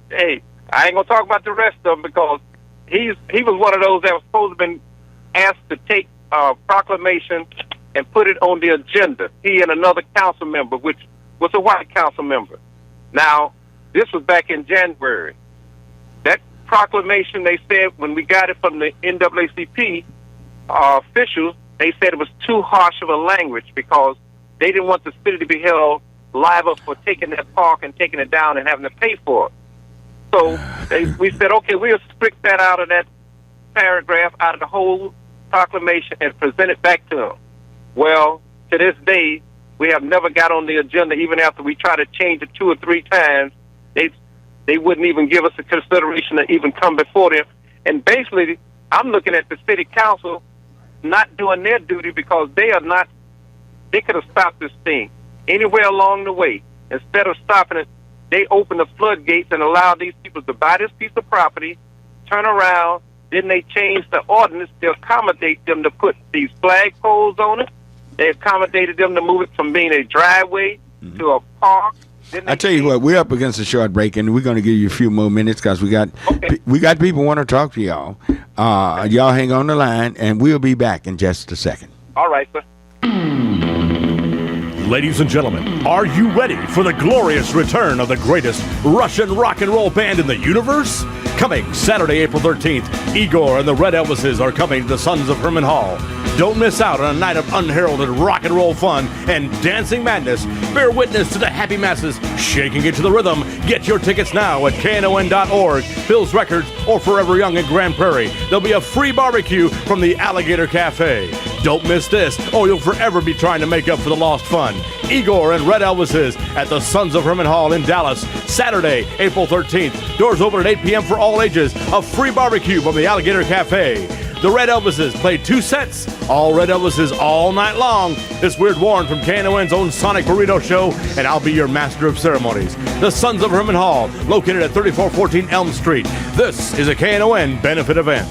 Hey, I ain't gonna talk about the rest of them because he was one of those that was supposed to have been asked to take a proclamation and put it on the agenda. He and another council member, which was a white council member. Now, this was back in January. That proclamation, they said, when we got it from the NAACP officials, they said it was too harsh of a language because they didn't want the city to be held liable for taking that park and taking it down and having to pay for it. So we said, okay, we'll strike that out of that paragraph, out of the whole proclamation, and present it back to them. Well, to this day, we have never got on the agenda, even after we tried to change it 2 or 3 times. They wouldn't even give us a consideration to even come before them. And basically, I'm looking at the city council not doing their duty because they could have stopped this thing anywhere along the way. Instead of stopping it, they opened the floodgates and allowed these people to buy this piece of property, turn around, then they changed the ordinance to accommodate them to put these flagpoles on it. They accommodated them to move it from being a driveway to a park. I tell you what, we're up against a short break, and we're going to give you a few more minutes because we got people want to talk to y'all. Y'all hang on the line, and we'll be back in just a second. All right, sir. Ladies and gentlemen, are you ready for the glorious return of the greatest Russian rock and roll band in the universe? Coming Saturday, April 13th, Igor and the Red Elvises are coming to the Sons of Herman Hall. Don't miss out on a night of unheralded rock and roll fun and dancing madness. Bear witness to the happy masses shaking it to the rhythm. Get your tickets now at knon.org, Bill's Records, or Forever Young in Grand Prairie. There'll be a free barbecue from the Alligator Cafe. Don't miss this, or you'll forever be trying to make up for the lost fun. Igor and Red Elvises at the Sons of Herman Hall in Dallas, Saturday, April 13th. Doors open at 8 p.m. for all ages. A free barbecue from the Alligator Cafe. The Red Elvises play 2 sets, all Red Elvises all night long. This Weird Warren from KNON's own Sonic Burrito Show, and I'll be your master of ceremonies. The Sons of Herman Hall, located at 3414 Elm Street. This is a KNON benefit event.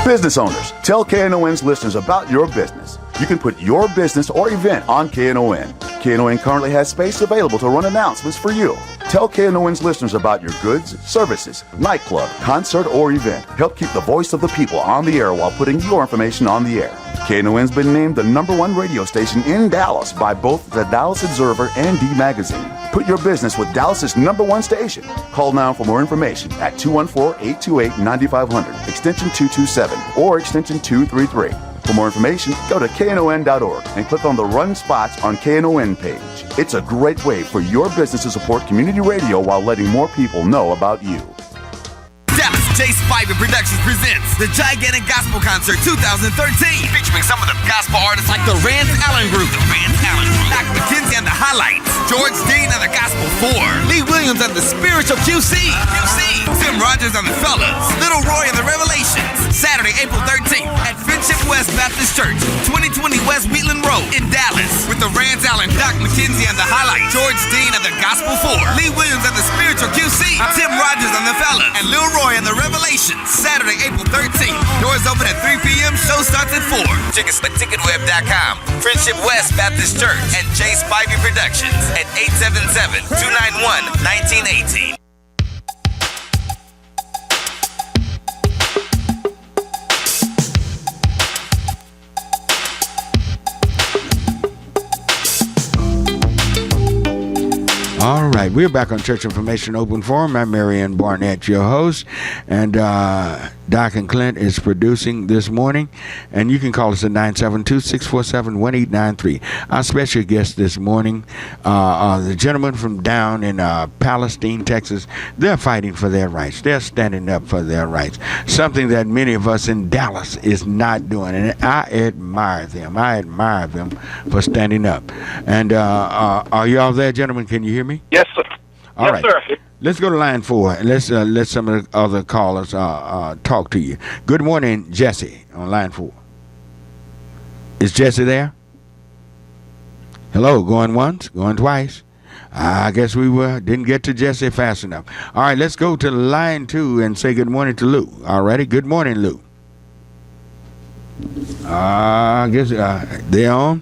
Business owners, tell KNON's listeners about your business. You can put your business or event on KNON. KNON currently has space available to run announcements for you. Tell KNON's listeners about your goods, services, nightclub, concert, or event. Help keep the voice of the people on the air while putting your information on the air. KNON's been named the #1 radio station in Dallas by both the Dallas Observer and D Magazine. Put your business with Dallas's #1 station. Call now for more information at 214-828-9500, extension 227, or extension 233. For more information, go to knon.org and click on the Run Spots on KNON page. It's a great way for your business to support community radio while letting more people know about you. Dallas J.Spider Productions presents the Gigantic Gospel Concert 2013, featuring some of the gospel artists like the Rance Allen Group, Doc McKenzie and the Highlights, George Dean and the Gospel 4, Lee Williams and the Spiritual QC, Tim Rogers and the Fellas, Little Roy and the Revelations. Saturday, April 13th at Friendship West Baptist Church, 2020 West Wheatland Road in Dallas, with the Rance Allen, Doc McKenzie and the Highlights, George Dean and the Gospel 4, Lee Williams and the Spiritual QC, Tim Rogers and the Fellas, and Lil Roy and the Revelations. Saturday, April 13th. Doors open at 3 p.m. Show starts at 4. Tickets at ticketweb.com. Friendship West Baptist Church and J. Spivey Productions at 877-291-1918. All right, we're back on Church Information Open Forum. I'm Marion Barnett, your host, and Doc and Clint is producing this morning, and you can call us at 972-647-1893. Our special guest this morning, the gentleman from down in Palestine, Texas. They're fighting for their rights. They're standing up for their rights, something that many of us in Dallas is not doing, and I admire them. I admire them for standing up. And are y'all there, gentlemen? Can you hear me? Yes, sir. All yes, right. sir. Let's go to line 4 and let's let some of the other callers talk to you. Good morning, Jesse, on line 4. Is Jesse there? Hello, going once, going twice. I guess we didn't get to Jesse fast enough. All right, let's go to line 2 and say good morning to Lou. All righty, good morning, Lou. I guess they're on.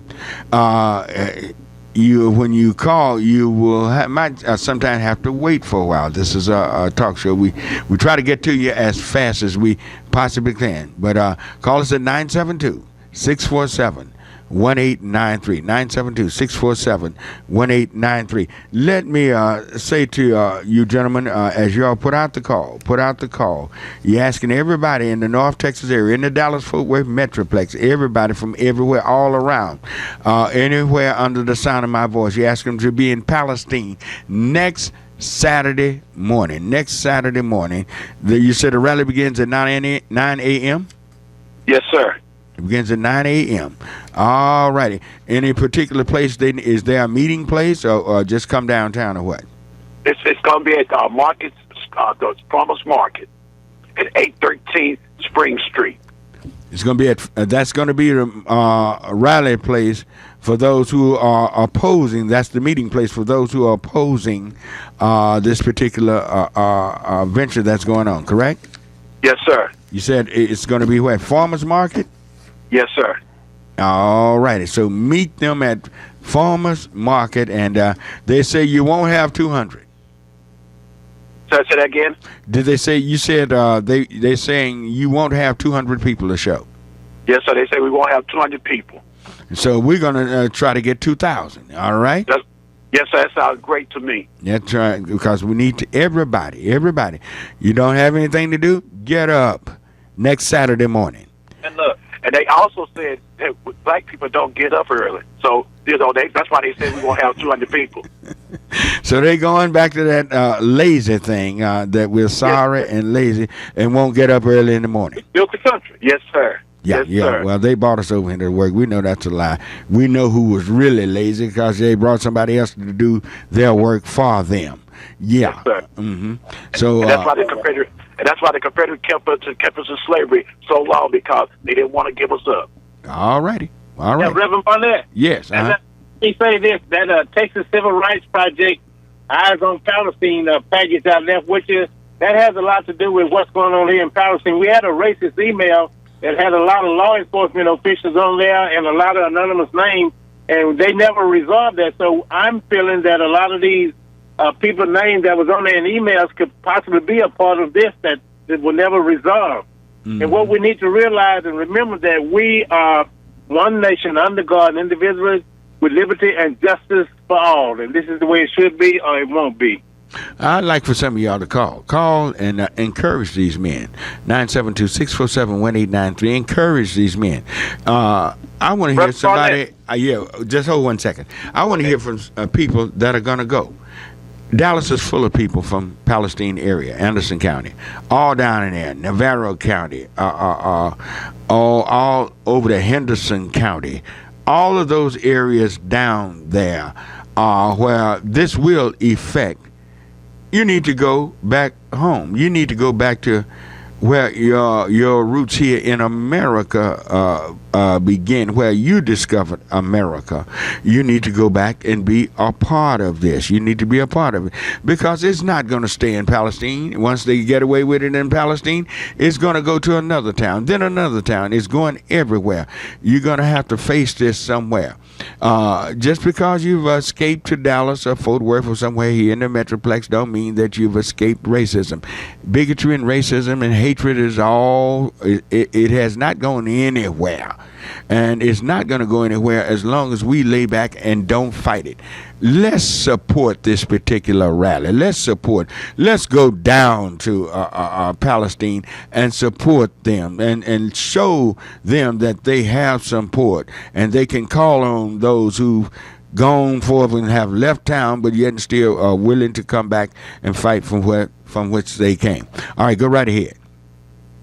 When you call, you will might sometimes have to wait for a while. This is a talk show. We try to get to you as fast as we possibly can. But call us at 972-647-1893. 972-647-1893. Let me say to you gentlemen, as y'all put out the call, you're asking everybody in the North Texas area, in the Dallas-Fort Worth Metroplex, everybody from everywhere, all around, anywhere under the sound of my voice, you ask them to be in Palestine next Saturday morning. You said the rally begins at 9 a.m.? Yes, sir. It begins at 9 a.m. All righty. Any particular place? Is there a meeting place, or just come downtown, or what? It's going to be at Market, the Farmers Market, at 813 Spring Street. It's going to be at. That's going to be a rally place for those who are opposing. That's the meeting place for those who are opposing this particular venture that's going on. Correct? Yes, sir. You said it's going to be where? Farmers Market? Yes, sir. All righty. So meet them at Farmers Market, and they say you won't have 200. Say that again? Did they say, you said they're saying you won't have 200 people to show? Yes, sir. They say we won't have 200 people. So we're going to try to get 2,000. All right? Yes, sir. That sounds great to me. That's right, because we need everybody. You don't have anything to do? Get up next Saturday morning. And look, and they also said that black people don't get up early. So, that's why they said we won't have 200 people. So they're going back to that lazy thing, that we're sorry and lazy and won't get up early in the morning. Built the country. Yes, sir. Yeah. Sir. Well, they brought us over here to work. We know that's a lie. We know who was really lazy because they brought somebody else to do their work for them. Yeah. Yes, sir. Mm-hmm. So and that's why the Confederate. And that's why the Confederate kept us in slavery so long, because they didn't want to give us up. All righty. All right. Yeah, Reverend Barnett. Yes. Let me say this, that Texas Civil Rights Project, Eyes on Palestine package I left with you, that has a lot to do with what's going on here in Palestine. We had a racist email that had a lot of law enforcement officials on there and a lot of anonymous names, and they never resolved that. So I'm feeling that a lot of these people's names that was on there in emails could possibly be a part of this that will never resolve. Mm-hmm. And what we need to realize and remember that we are one nation under God, individuals with liberty and justice for all. And this is the way it should be, or it won't be. I'd like for some of y'all to call and encourage these men. 972-647-1893. Encourage these men. I want to hear somebody. Just hold 1 second. I want to hear from people that are going to go. Dallas is full of people from Palestine area, Anderson County, all down in there, Navarro County, all over the Henderson County, all of those areas down there where this will affect. You need to go back home. You need to go back to where your roots here in America begin, where you discovered America. You need to go back and be a part of this. You need to be a part of it, because it's not going to stay in Palestine. Once they get away with it in Palestine, it's going to go to another town, then another town. It's going everywhere. You're going to have to face this somewhere. Just because you've escaped to Dallas or Fort Worth or somewhere here in the Metroplex don't mean that you've escaped racism. Bigotry and racism and hatred is all, it has not gone anywhere. And it's not going to go anywhere as long as we lay back and don't fight it. Let's support this particular rally. Let's go down to Palestine and support them and show them that they have support, and they can call on those who've gone forth and have left town, but yet still are willing to come back and fight from which they came. All right, go right ahead.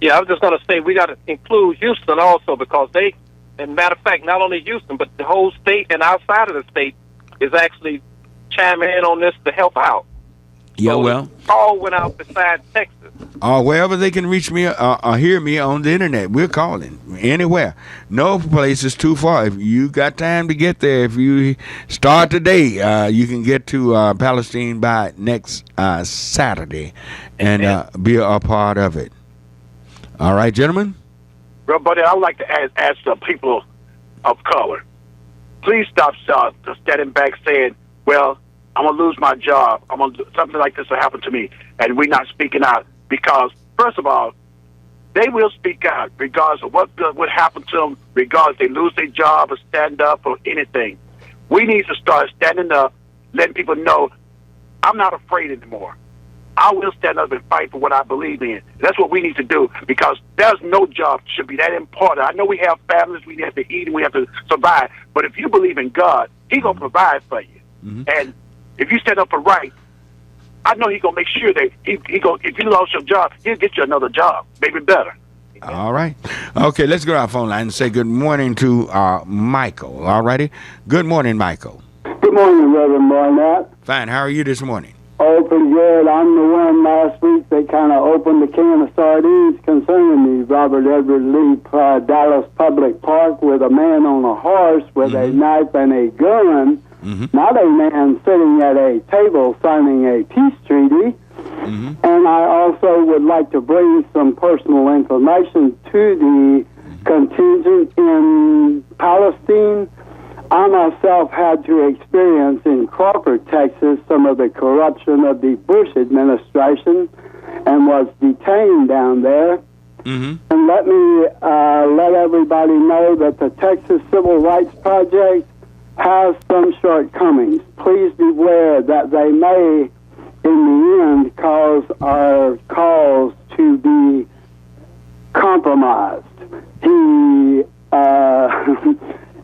Yeah, I was just going to say we got to include Houston also, because they, and matter of fact, not only Houston, but the whole state and outside of the state is actually chiming in on this to help out. Yeah, so well, all went out besides Texas. Wherever they can reach me or hear me on the internet, we're calling anywhere. No place is too far. If you got time to get there, if you start today, you can get to Palestine by next Saturday and be a part of it. All right, gentlemen? Well, buddy, I would like to ask the people of color, please stop standing back saying, well, I'm going to lose my job. Something like this will happen to me. And we're not speaking out because, first of all, they will speak out regardless of what happened to them, regardless if they lose their job or stand up or anything. We need to start standing up, letting people know, I'm not afraid anymore. I will stand up and fight for what I believe in. That's what we need to do, because there's no job should be that important. I know we have families, we have to eat, and we have to survive. But if you believe in God, He's going to provide for you. Mm-hmm. And if you stand up for right, I know He's going to make sure that if you lost your job, He'll get you another job, maybe better. All right. Okay, let's go to our phone line and say good morning to Michael. All righty. Good morning, Michael. Good morning, Reverend Barnett. Fine. How are you this morning? Oh, pretty good. I'm the one last week that kind of opened the can of sardines concerning the Robert Edward Lee Dallas Public Park with a man on a horse with a knife and a gun, not a man sitting at a table signing a peace treaty. And I also would like to bring some personal information to the contingent in Palestine. I myself had to experience in Crawford, Texas, some of the corruption of the Bush administration and was detained down there. And let me let everybody know that the Texas Civil Rights Project has some shortcomings. Please beware that they may, in the end, cause our cause to be compromised.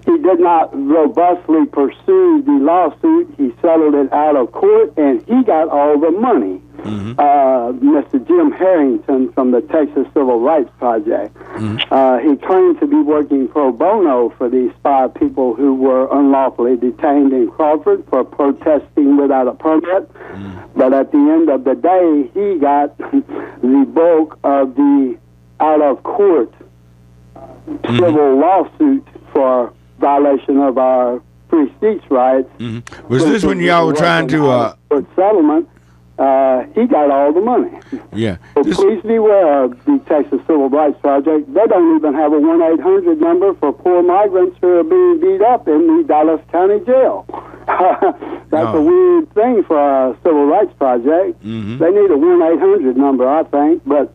He did not robustly pursue the lawsuit. He settled it out of court, and he got all the money. Mr. Jim Harrington from the Texas Civil Rights Project. He claimed to be working pro bono for these 5 people who were unlawfully detained in Crawford for protesting without a permit. But at the end of the day, he got the bulk of the out-of-court civil lawsuit for violation of our free speech rights. Was this when y'all were trying to settlement? He got all the money. Yeah. So please beware of the Texas Civil Rights Project. They don't even have a 1-800 number for poor migrants who are being beat up in the Dallas County Jail. That's a weird thing for a Civil Rights Project. They need a 1-800 number, I think, but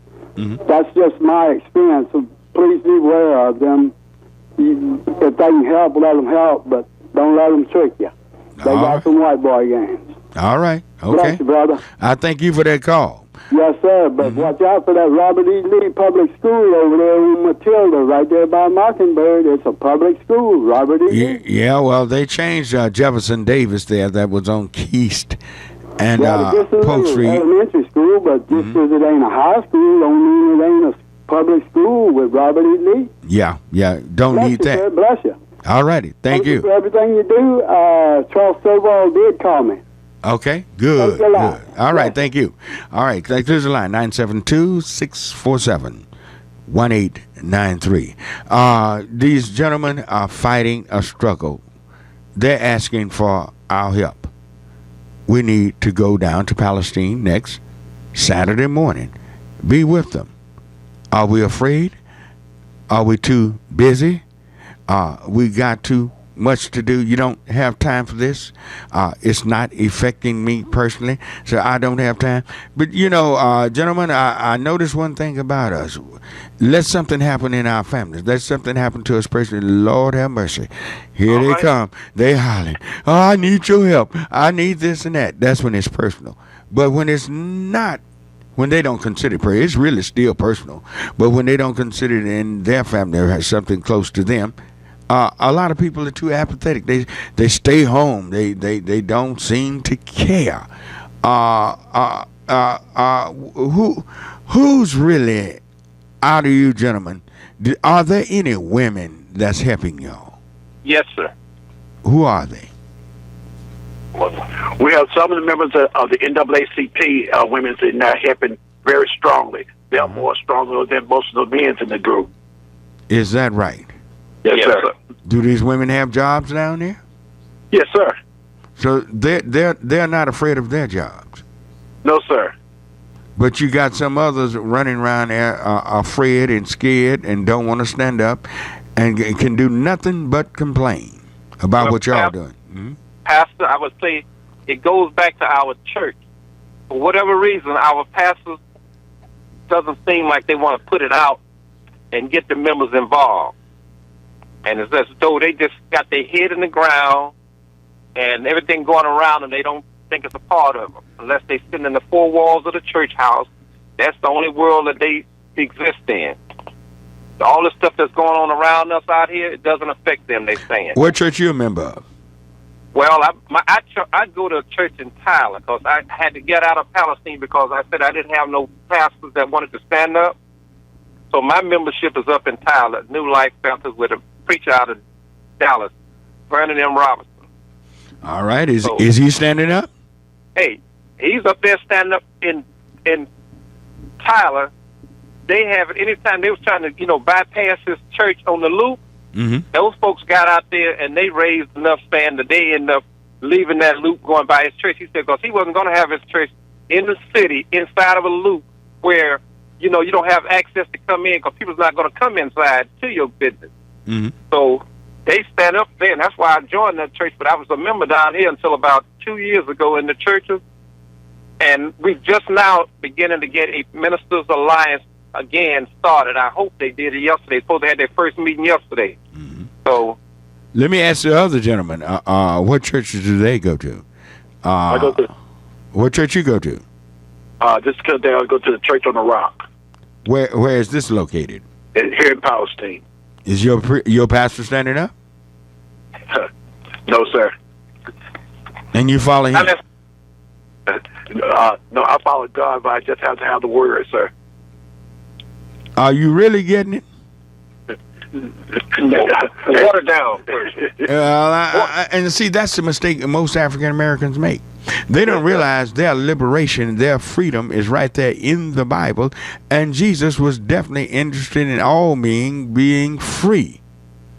that's just my experience. So please beware of them. If they can help, let them help, but don't let them trick you. They got some white boy games. All right. Okay. Bless you, brother. I thank you for that call. Yes, sir. But watch out for that Robert E. Lee Public School over there in Matilda, right there by Mockingbird. It's a public school, Robert E. Lee. Yeah, well, they changed Jefferson Davis there. That was on Keast and this is Polk Street. Elementary school, but just because it ain't a high school, don't mean it ain't a public school with Robert E. Lee. Yeah. Don't Bless need you, that. Sir. Bless you. All righty. Thank you. For everything you do. Charles Stovall did call me. Okay, good. All right, thank you. All right, there's the line, 972-647-1893. These gentlemen are fighting a struggle. They're asking for our help. We need to go down to Palestine next Saturday morning. Be with them. Are we afraid? Are we too busy? We got to much to do. You don't have time for this. It's not affecting me personally, so I don't have time. But, gentlemen, I notice one thing about us. Let something happen in our families. Let something happen to us personally. Lord have mercy. Here they come. They hollering, oh, I need your help. I need this and that. That's when it's personal. But when it's not, when they don't consider prayer, it's really still personal. But when they don't consider it in their family or something close to them, a lot of people are too apathetic. They stay home. They don't seem to care. Who's really, out of you gentlemen, are there any women that's helping y'all? Yes, sir. Who are they? We have some of the members of the NAACP women that are helping very strongly. They're more stronger than most of the men in the group. Is that right? Yes, sir. Do these women have jobs down there? Yes, sir. So they're not afraid of their jobs? No, sir. But you got some others running around there afraid and scared and don't want to stand up and can do nothing but complain about what y'all doing. Mm-hmm. Pastor, I would say it goes back to our church. For whatever reason, our pastors doesn't seem like they want to put it out and get the members involved. And it's as though they just got their head in the ground and everything going around and they don't think it's a part of them. Unless they sit in the four walls of the church house, that's the only world that they exist in. All the stuff that's going on around us out here, it doesn't affect them, they saying. What church you a member of? Well, I go to a church in Thailand because I had to get out of Palestine because I said I didn't have no pastors that wanted to stand up. So my membership is up in Thailand, New Life Baptist, with a preacher out of Dallas, Brandon M. Robinson. All right. Is he standing up? Hey, he's up there standing up in Tyler. They have it anytime they was trying to, bypass his church on the loop. Mm-hmm. Those folks got out there and they raised enough sand that they ended up leaving that loop going by his church. He said because he wasn't going to have his church in the city inside of a loop where, you don't have access to come in because people's not going to come inside to your business. Mm-hmm. So they stand up there, and that's why I joined that church. But I was a member down here until about 2 years ago in the churches. And we just now beginning to get a Ministers Alliance again started. I hope they did it yesterday. Supposed to have their first meeting yesterday. Mm-hmm. So let me ask the other gentleman, what churches do they go to? I go to. What church you go to? Just because I go to the Church on the Rock. Where is this located? Here in Palestine. Is your pastor standing up? No, sir. And you follow him? No, I follow God, but I just have to have the word, sir. Are you really getting it? Water down. And see, that's the mistake most African Americans make. They don't realize their liberation, their freedom is right there in the Bible, and Jesus was definitely interested in all being free.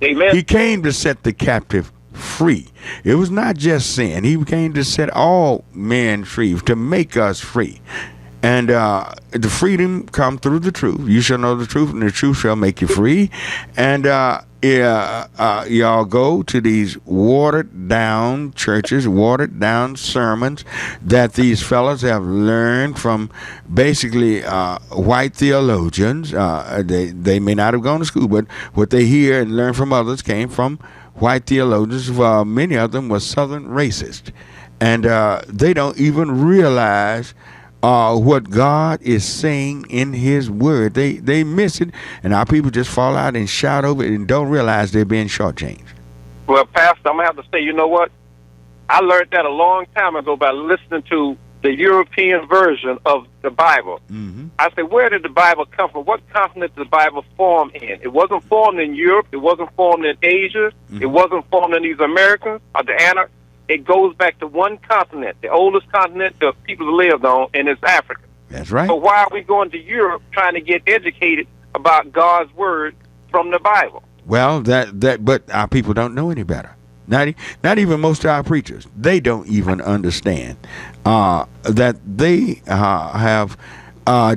Amen. He came to set the captive free. It was not just sin. He came to set all men free, to make us free. And the freedom come through the truth. You shall know the truth, and the truth shall make you free. And y'all go to these watered-down churches, watered-down sermons that these fellas have learned from basically white theologians. They may not have gone to school, but what they hear and learn from others came from white theologians. Many of them were Southern racist. And they don't even realize what God is saying in His Word. They miss it, and our people just fall out and shout over it and don't realize they're being shortchanged. Well, Pastor, I'm going to have to say, you know what? I learned that a long time ago by listening to the European version of the Bible. Mm-hmm. I said, where did the Bible come from? What continent did the Bible form in? It wasn't formed in Europe. It wasn't formed in Asia. Mm-hmm. It wasn't formed in these Americans or the Antarctica. It goes back to one continent, the oldest continent the people lived on, and it's Africa. That's right. So why are we going to Europe trying to get educated about God's Word from the Bible? Well, but our people don't know any better. Not even most of our preachers. They don't even understand that they have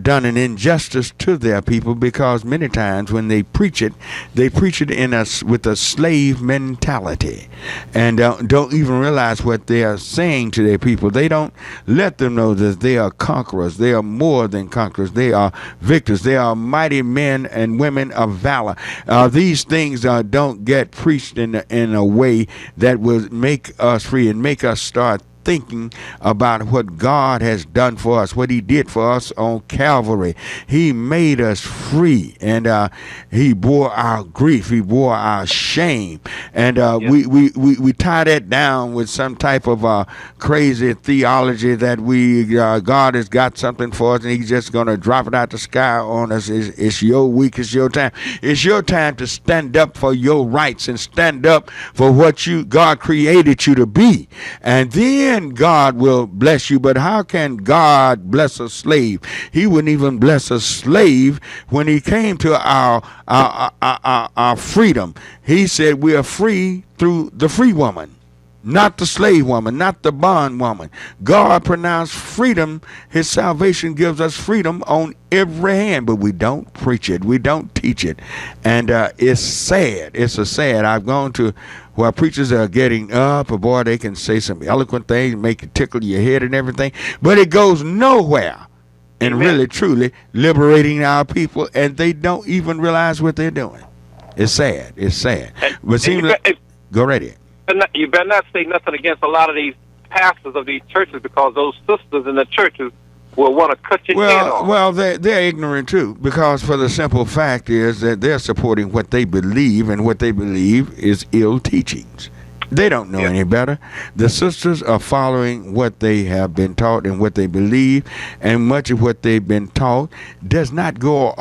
done an injustice to their people, because many times when they preach it with a slave mentality, and don't even realize what they are saying to their people. They don't let them know that they are conquerors. They are more than conquerors. They are victors. They are mighty men and women of valor. These things don't get preached in a way that will make us free and make us start thinking about what God has done for us, what he did for us on Calvary. He made us free, and he bore our grief, he bore our shame, and we tie that down with some type of crazy theology that God has got something for us and he's just going to drop it out the sky on us. It's your week, it's your time. It's your time to stand up for your rights and stand up for what God created you to be, and then God will bless you. But how can God bless a slave? He wouldn't even bless a slave when he came to our freedom. He said we are free through the free woman, not the slave woman, not the bond woman. God pronounced freedom. His salvation gives us freedom on every hand, but we don't preach it. We don't teach it. And it's sad. It's a sad. I've gone to where preachers are getting up, or boy, they can say some eloquent things, make you tickle your head and everything, but it goes nowhere in really, truly liberating our people, and they don't even realize what they're doing. It's sad. It's sad. But go right ahead. You better not say nothing against a lot of these pastors of these churches, because those sisters in the churches will want to cut your head off. Well, they're ignorant too, because for the simple fact is that they're supporting what they believe, and what they believe is ill teachings. They don't know any better. The sisters are following what they have been taught and what they believe, and much of what they've been taught does not go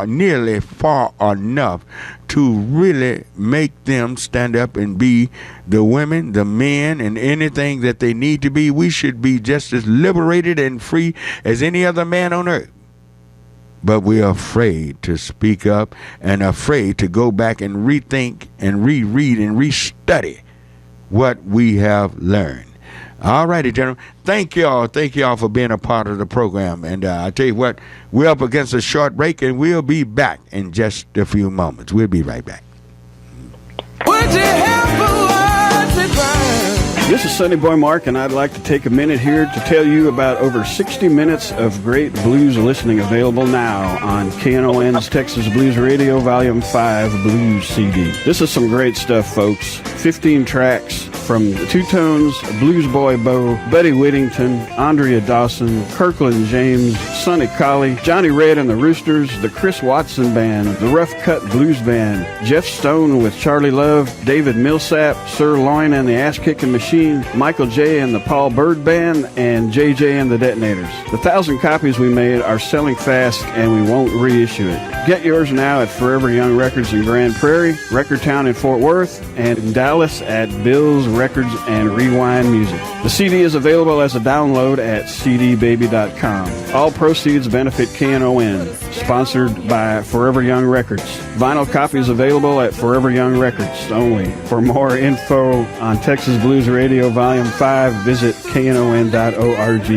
nearly far enough to really make them stand up and be the women, the men, and anything that they need to be. We should be just as liberated and free as any other man on earth. But we are afraid to speak up and afraid to go back and rethink and reread and restudy what we have learned. All righty, gentlemen. Thank y'all for being a part of the program. And I tell you what, we're up against a short break, and we'll be back in just a few moments. We'll be right back. This is Sonny Boy Mark, and I'd like to take a minute here to tell you about over 60 minutes of great blues listening available now on KNON's Texas Blues Radio Volume 5 Blues CD. This is some great stuff, folks. 15 tracks from the Two Tones, Blues Boy Bo, Buddy Whittington, Andrea Dawson, Kirkland James, Sonny Colley, Johnny Red and the Roosters, the Chris Watson Band, the Rough Cut Blues Band, Jeff Stone with Charlie Love, David Millsap, Sir Loin and the Ass Kicking Machine, Michael J. and the Paul Bird Band, and JJ and the Detonators. The 1,000 copies we made are selling fast, and we won't reissue it. Get yours now at Forever Young Records in Grand Prairie, Recordtown in Fort Worth, and in Dallas at Bill's Records and Rewind Music. The CD is available as a download at cdbaby.com. All proceeds benefit KNON, sponsored by Forever Young Records. Vinyl copies available at Forever Young Records only. For more info on Texas Blues Radio Volume 5, visit knon.org.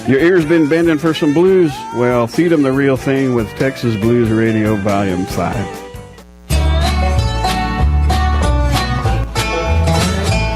Your ears been bending for some blues? Well, feed them the real thing with Texas Blues Radio Volume 5.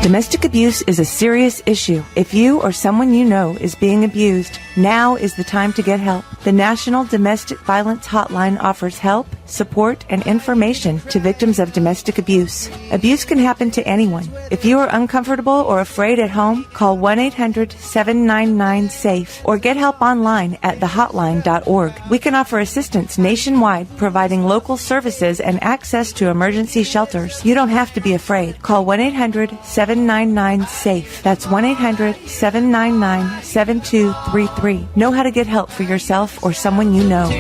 Domestic abuse is a serious issue. If you or someone you know is being abused, now is the time to get help. The National Domestic Violence Hotline offers help, support, and information to victims of domestic abuse. Abuse can happen to anyone. If you are uncomfortable or afraid at home, call 1-800-799-SAFE or get help online at thehotline.org. We can offer assistance nationwide, providing local services and access to emergency shelters. You don't have to be afraid. Call 1-800-799-SAFE. That's 1-800-799-7233. Know how to get help for yourself or someone you know.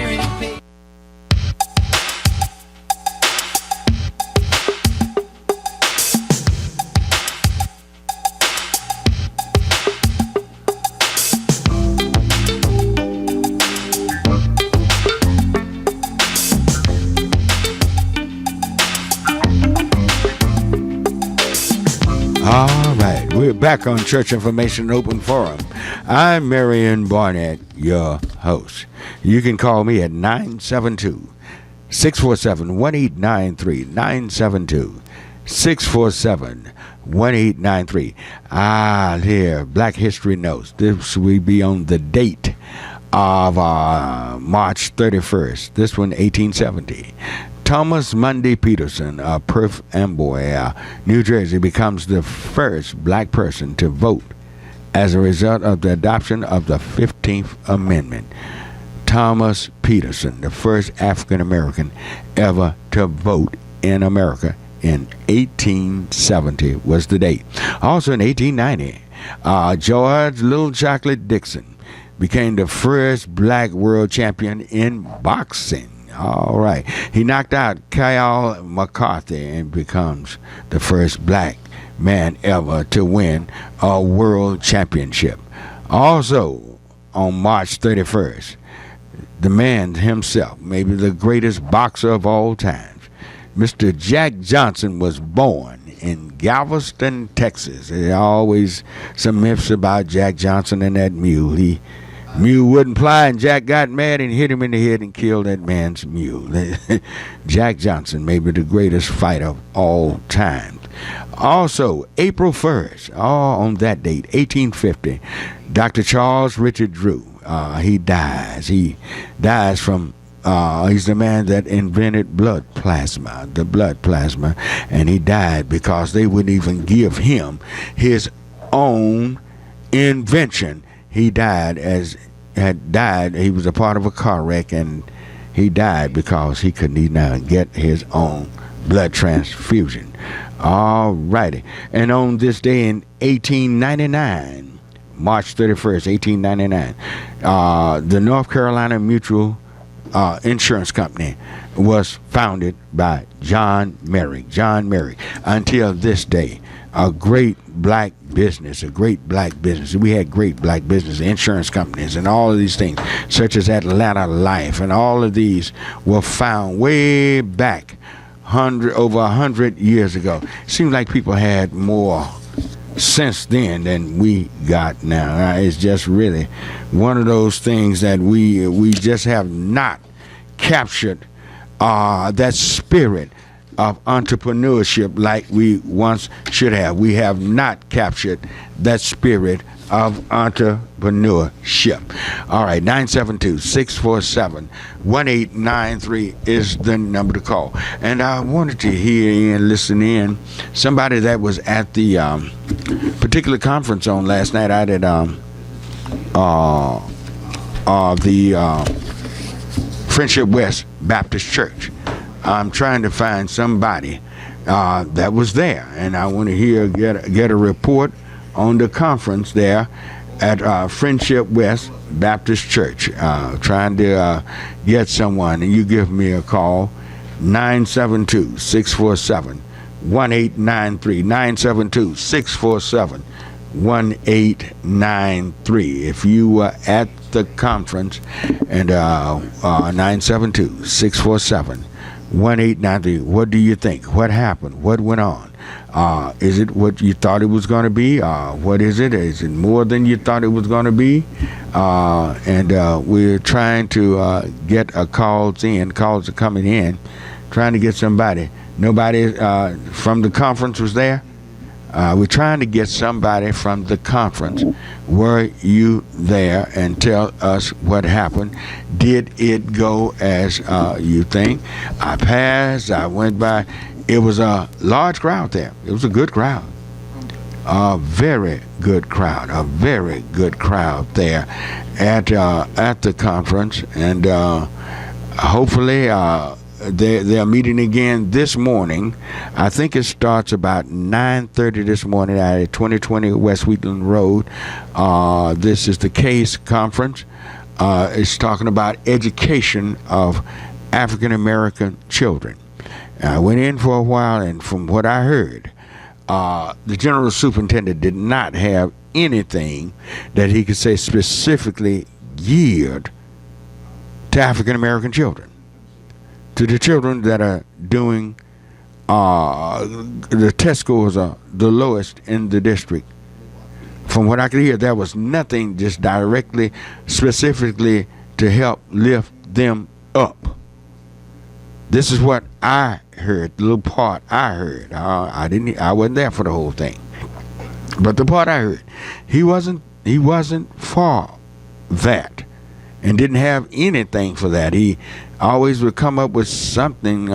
All right, we're back on Church Information Open Forum. I'm Marion Barnett, your host. You can call me at 972-647-1893, 972-647-1893. Here, Black History Notes. This will be on the date of March 31st. This one, 1870. Thomas Mundy Peterson of Perth Amboy, New Jersey, becomes the first black person to vote as a result of the adoption of the 15th Amendment. Thomas Peterson, the first African American ever to vote in America in 1870 was the date. Also in 1890, George Little Chocolate Dixon became the first black world champion in boxing. All right. He knocked out Kyle McCarthy and becomes the first black man ever to win a world championship. Also, on March 31st, the man himself, maybe the greatest boxer of all time, Mr. Jack Johnson, was born in Galveston, Texas. There are always some myths about Jack Johnson and that mule. Mule wouldn't fly, and Jack got mad and hit him in the head and killed that man's mule. Jack Johnson, maybe the greatest fighter of all time. Also, April 1st, on that date, 1850, Dr. Charles Richard Drew, he dies. He dies from, he's the man that invented blood plasma, the blood plasma, and he died because they wouldn't even give him his own invention. He died he was a part of a car wreck, and he died because he couldn't even get his own blood transfusion. All righty. And on this day in 1899, March 31st, 1899, the North Carolina Mutual Insurance Company was founded by John Merrick. Until this day, a great black business. We had great black business, insurance companies, and all of these things, such as Atlanta Life, and all of these were found way back over 100 years ago. Seems like people had more sense then than we got now. It's just really one of those things that we just have not captured that spirit of entrepreneurship like we once should have. We have not captured that spirit of entrepreneurship. All right, 972-647-1893 is the number to call. And I wanted to hear and listen in somebody that was at the particular conference on last night out at the Friendship West Baptist Church. I'm trying to find somebody that was there, and I want to get a report on the conference there at Friendship West Baptist Church. Trying to get someone, and you give me a call, 972-647-1893, 972-647-1893. If you were at the conference, and 972-647-1893. What do you think? What happened? What went on? Is it what you thought it was going to be? What is it? Is it more than you thought it was going to be? And we're trying to get calls in. Calls are coming in. Trying to get somebody. Nobody from the conference was there. We're trying to get somebody from the conference. Were you there? And tell us what happened. Did it go as you think? I passed. I went by. It was a large crowd there. It was a good crowd. A very good crowd. A very good crowd there at the conference. And hopefully they're meeting again this morning. I think it starts about 9:30 this morning at 2020 West Wheatland Road. This is the CASE conference. It's talking about education of African American children. I went in for a while, and from what I heard, the general superintendent did not have anything that he could say specifically geared to African American children, to the children that are doing the test scores are the lowest in the district from what I could hear, there was nothing just directly, specifically to help lift them up. This is what I heard, the little part I heard. I wasn't there for the whole thing, but the part I heard, he wasn't for that, and didn't have anything for that. He always would come up with something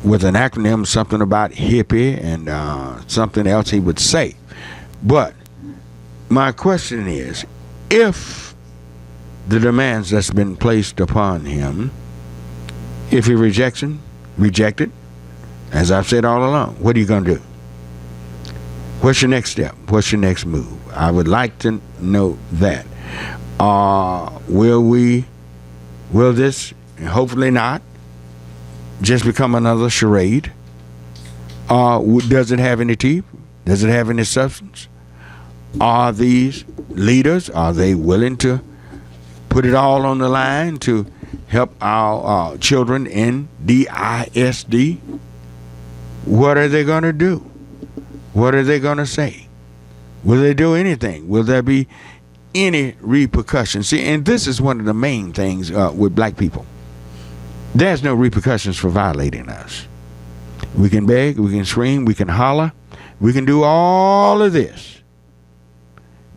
with an acronym, something about hippie and something else he would say. But my question is, if the demands that's been placed upon him, if he rejected, as I've said all along, what are you going to do? What's your next step? What's your next move? I would like to know that. Will this, hopefully not, just become another charade? Does it have any teeth? Does it have any substance? Are these leaders, are they willing to put it all on the line to help our children in DISD? What are they going to do? What are they going to say? Will they do anything? Will there be any repercussions? See, and this is one of the main things with black people. There's no repercussions for violating us. We can beg, we can scream, we can holler, we can do all of this.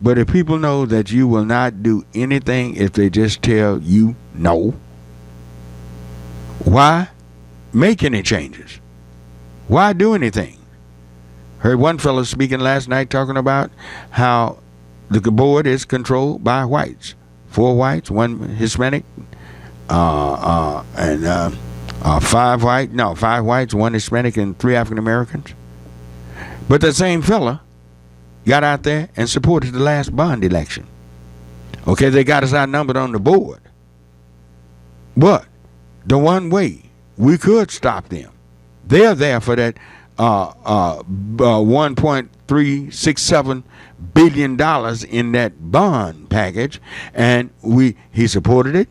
But if people know that you will not do anything if they just tell you no, why make any changes? Why do anything? Heard one fellow speaking last night talking about how the board is controlled by whites. 4 whites, 1 Hispanic, and 5 whites, 1 Hispanic, and 3 African Americans. But the same fella got out there and supported the last bond election. Okay, they got us outnumbered on the board. But the one way we could stop them, they're there for that $1.367 billion in that bond package, and he supported it.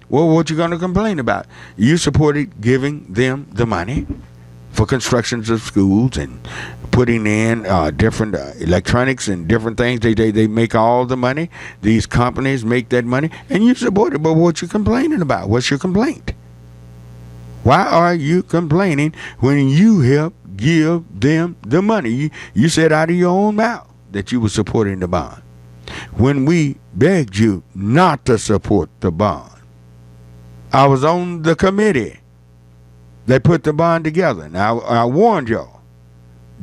Well, what you going to complain about? You supported giving them the money for constructions of schools and putting in different electronics and different things. They make all the money. These companies make that money, and you support it. But what you complaining about? What's your complaint? Why are you complaining when you help give them the money? You said out of your own mouth that you were supporting the bond when we begged you not to support the bond. I was on the committee that put the bond together. Now, I warned y'all,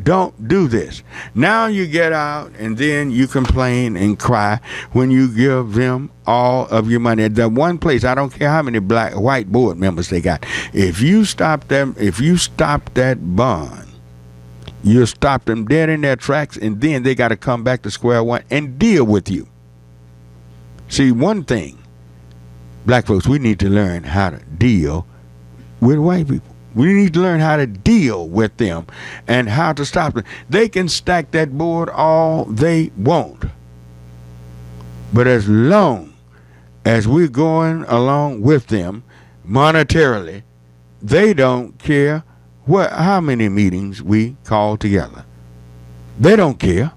don't do this. Now you get out and then you complain and cry when you give them all of your money. At that one place, I don't care how many white board members they got. If you stop that bond, you'll stop them dead in their tracks, and then they got to come back to square one and deal with you. See, one thing, black folks, we need to learn how to deal with white people. We need to learn how to deal with them and how to stop them. They can stack that board all they want. But as long as we're going along with them monetarily, they don't care how many meetings we call together. They don't care.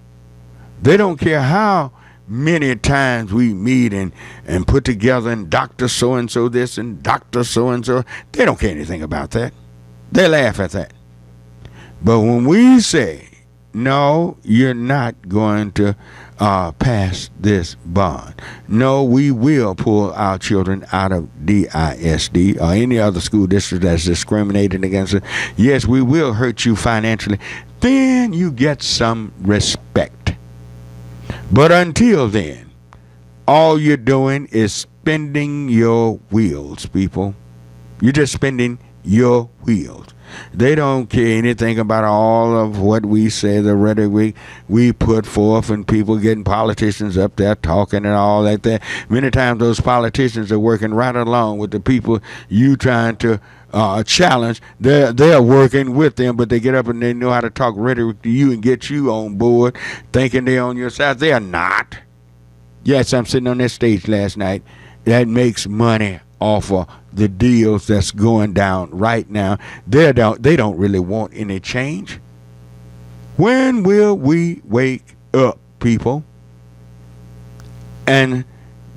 They don't care how many times we meet and put together and Dr. So-and-so this and Dr. So-and-so. They don't care anything about that. They laugh at that. But when we say, no, you're not going to pass this bond. No, we will pull our children out of DISD or any other school district that's discriminating against it. Yes, we will hurt you financially. Then you get some respect. But until then, all you're doing is spinning your wheels, people. You're just spinning your wheels. They don't care anything about all of what we say, the rhetoric we put forth, and people getting politicians up there talking and all like that. Many times those politicians are working right along with the people you trying to challenge. They're working with them, but they get up and they know how to talk rhetoric to you and get you on board, thinking they're on your side. They are not. Yes, I'm sitting on that stage last night that makes money off of the deals that's going down right now. They don't really want any change. When will we wake up, people, and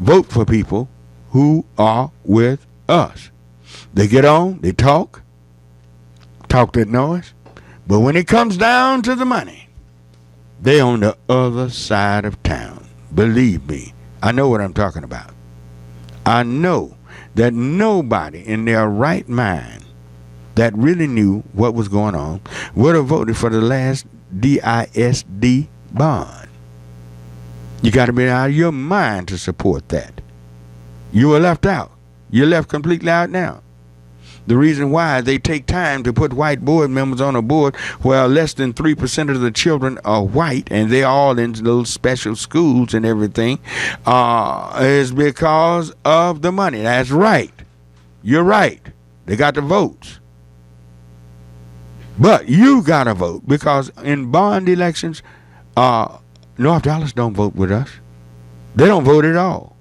vote for people who are with us? They get on, they talk that noise, but when it comes down to the money, they on the other side of town. Believe me, I know what I'm talking about. I know that nobody in their right mind that really knew what was going on would have voted for the last DISD bond. You got to be out of your mind to support that. You were left out. You're left completely out now. The reason why they take time to put white board members on a board where less than 3% of the children are white and they're all in little special schools and everything is because of the money. That's right. You're right. They got the votes. But you got to vote because in bond elections, North Dallas don't vote with us. They don't vote at all.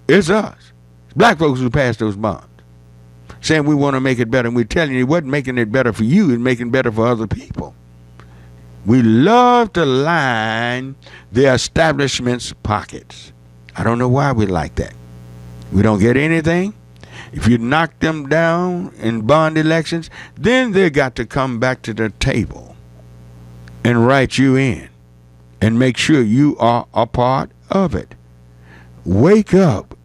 It's us. It's black folks who pass those bonds, saying we want to make it better. And we're telling you it wasn't making it better for you. It's making it better for other people. We love to line the establishment's pockets. I don't know why we like that. We don't get anything. If you knock them down in bond elections, then they got to come back to the table and write you in and make sure you are a part of it. Wake up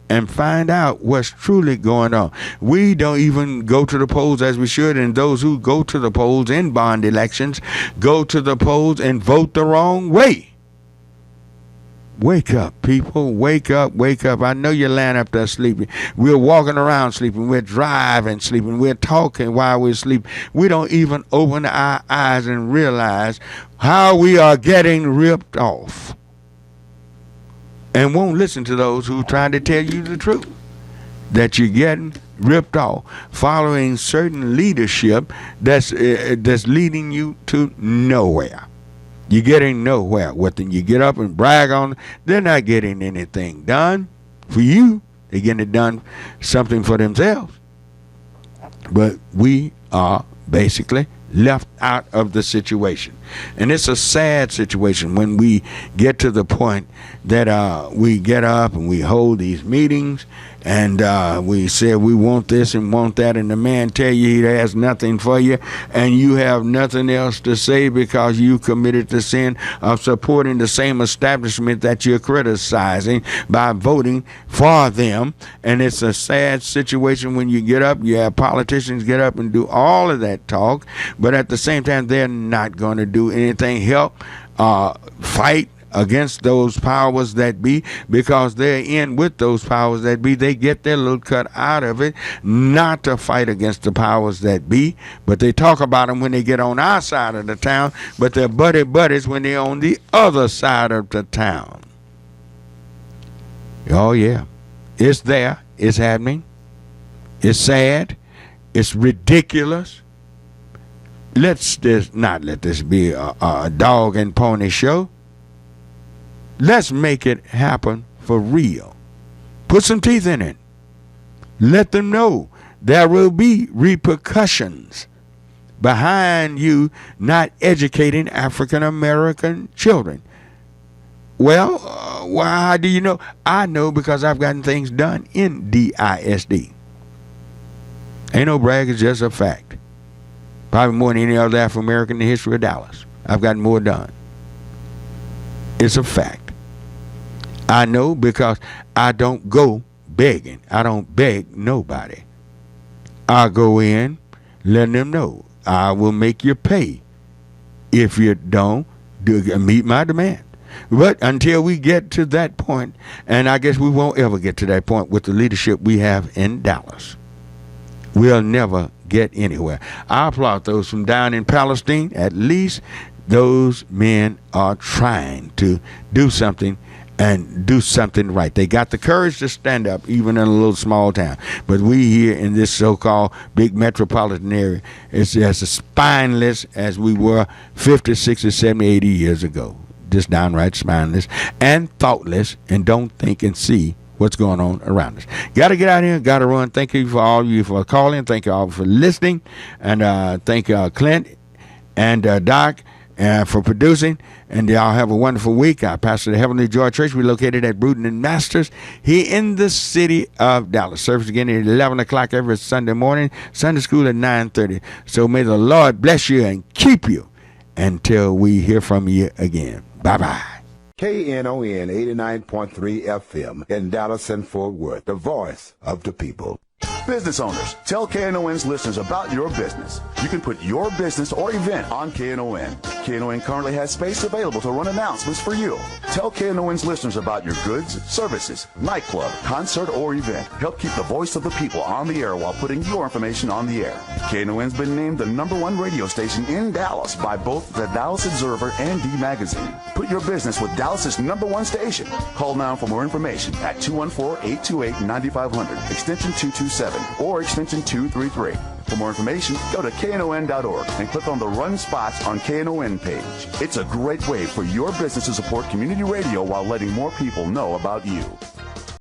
and find out what's truly going on. We don't even go to the polls as we should, and those who go to the polls in bond elections go to the polls and vote the wrong way. Wake up, people. Wake up, wake up. I know you're laying up there sleeping. We're walking around sleeping. We're driving sleeping. We're talking while we're sleeping. We don't even open our eyes and realize how we are getting ripped off. And won't listen to those who try to tell you the truth, that you're getting ripped off, following certain leadership that's leading you to nowhere. You're getting nowhere with them. You get up and brag on, they're not getting anything done for you. They're getting it done something for themselves. But we are basically left out of the situation. And it's a sad situation when we get to the point that we get up and we hold these meetings and we say we want this and want that, and the man tell you he has nothing for you, and you have nothing else to say because you committed the sin of supporting the same establishment that you're criticizing by voting for them. And it's a sad situation when you get up, you have politicians get up and do all of that talk, but at the same time they're not going to do anything help fight against those powers that be, because they're in with those powers that be. They get their little cut out of it, not to fight against the powers that be, but they talk about them when they get on our side of the town, but they're buddies when they're on the other side of the town. Oh yeah, it's there, it's happening, it's sad, it's ridiculous. Let's just not let this be a dog and pony show. Let's make it happen for real. Put some teeth in it. Let them know there will be repercussions behind you not educating African American children. Well, why do you know? I know because I've gotten things done in DISD. Ain't no brag, it's just a fact. Probably more than any other African American in the history of Dallas. I've gotten more done. It's a fact. I know because I don't go begging. I don't beg nobody. I go in, letting them know I will make you pay if you don't meet my demand. But until we get to that point, and I guess we won't ever get to that point with the leadership we have in Dallas, we'll never get anywhere. I applaud those from down in Palestine. At least those men are trying to do something and do something right. They got the courage to stand up even in a little small town. But we here in this so-called big metropolitan area is as spineless as we were 50, 60, 70, 80 years ago. Just downright spineless and thoughtless and don't think and see what's going on around us. Got to get out here, got to run. Thank you for all of you for calling. Thank you all for listening. And thank Clint and Doc for producing. And y'all have a wonderful week. I pastor the Heavenly Joy Church. We're located at Bruton and Masters here in the city of Dallas. Service again at 11 o'clock every Sunday morning. Sunday school at 9:30. So may the Lord bless you and keep you until we hear from you again. Bye-bye. KNON 89.3 FM in Dallas and Fort Worth, the voice of the people. Business owners, tell KNON's listeners about your business. You can put your business or event on KNON. KNON currently has space available to run announcements for you. Tell KNON's listeners about your goods, services, nightclub, concert, or event. Help keep the voice of the people on the air while putting your information on the air. KNON's been named the #1 radio station in Dallas by both the Dallas Observer and D Magazine. Put your business with Dallas's #1 station. Call now for more information at 214-828-9500, extension 227, or extension 233. For more information, go to KNON.org and click on the Run Spots on KNON page. It's a great way for your business to support community radio while letting more people know about you.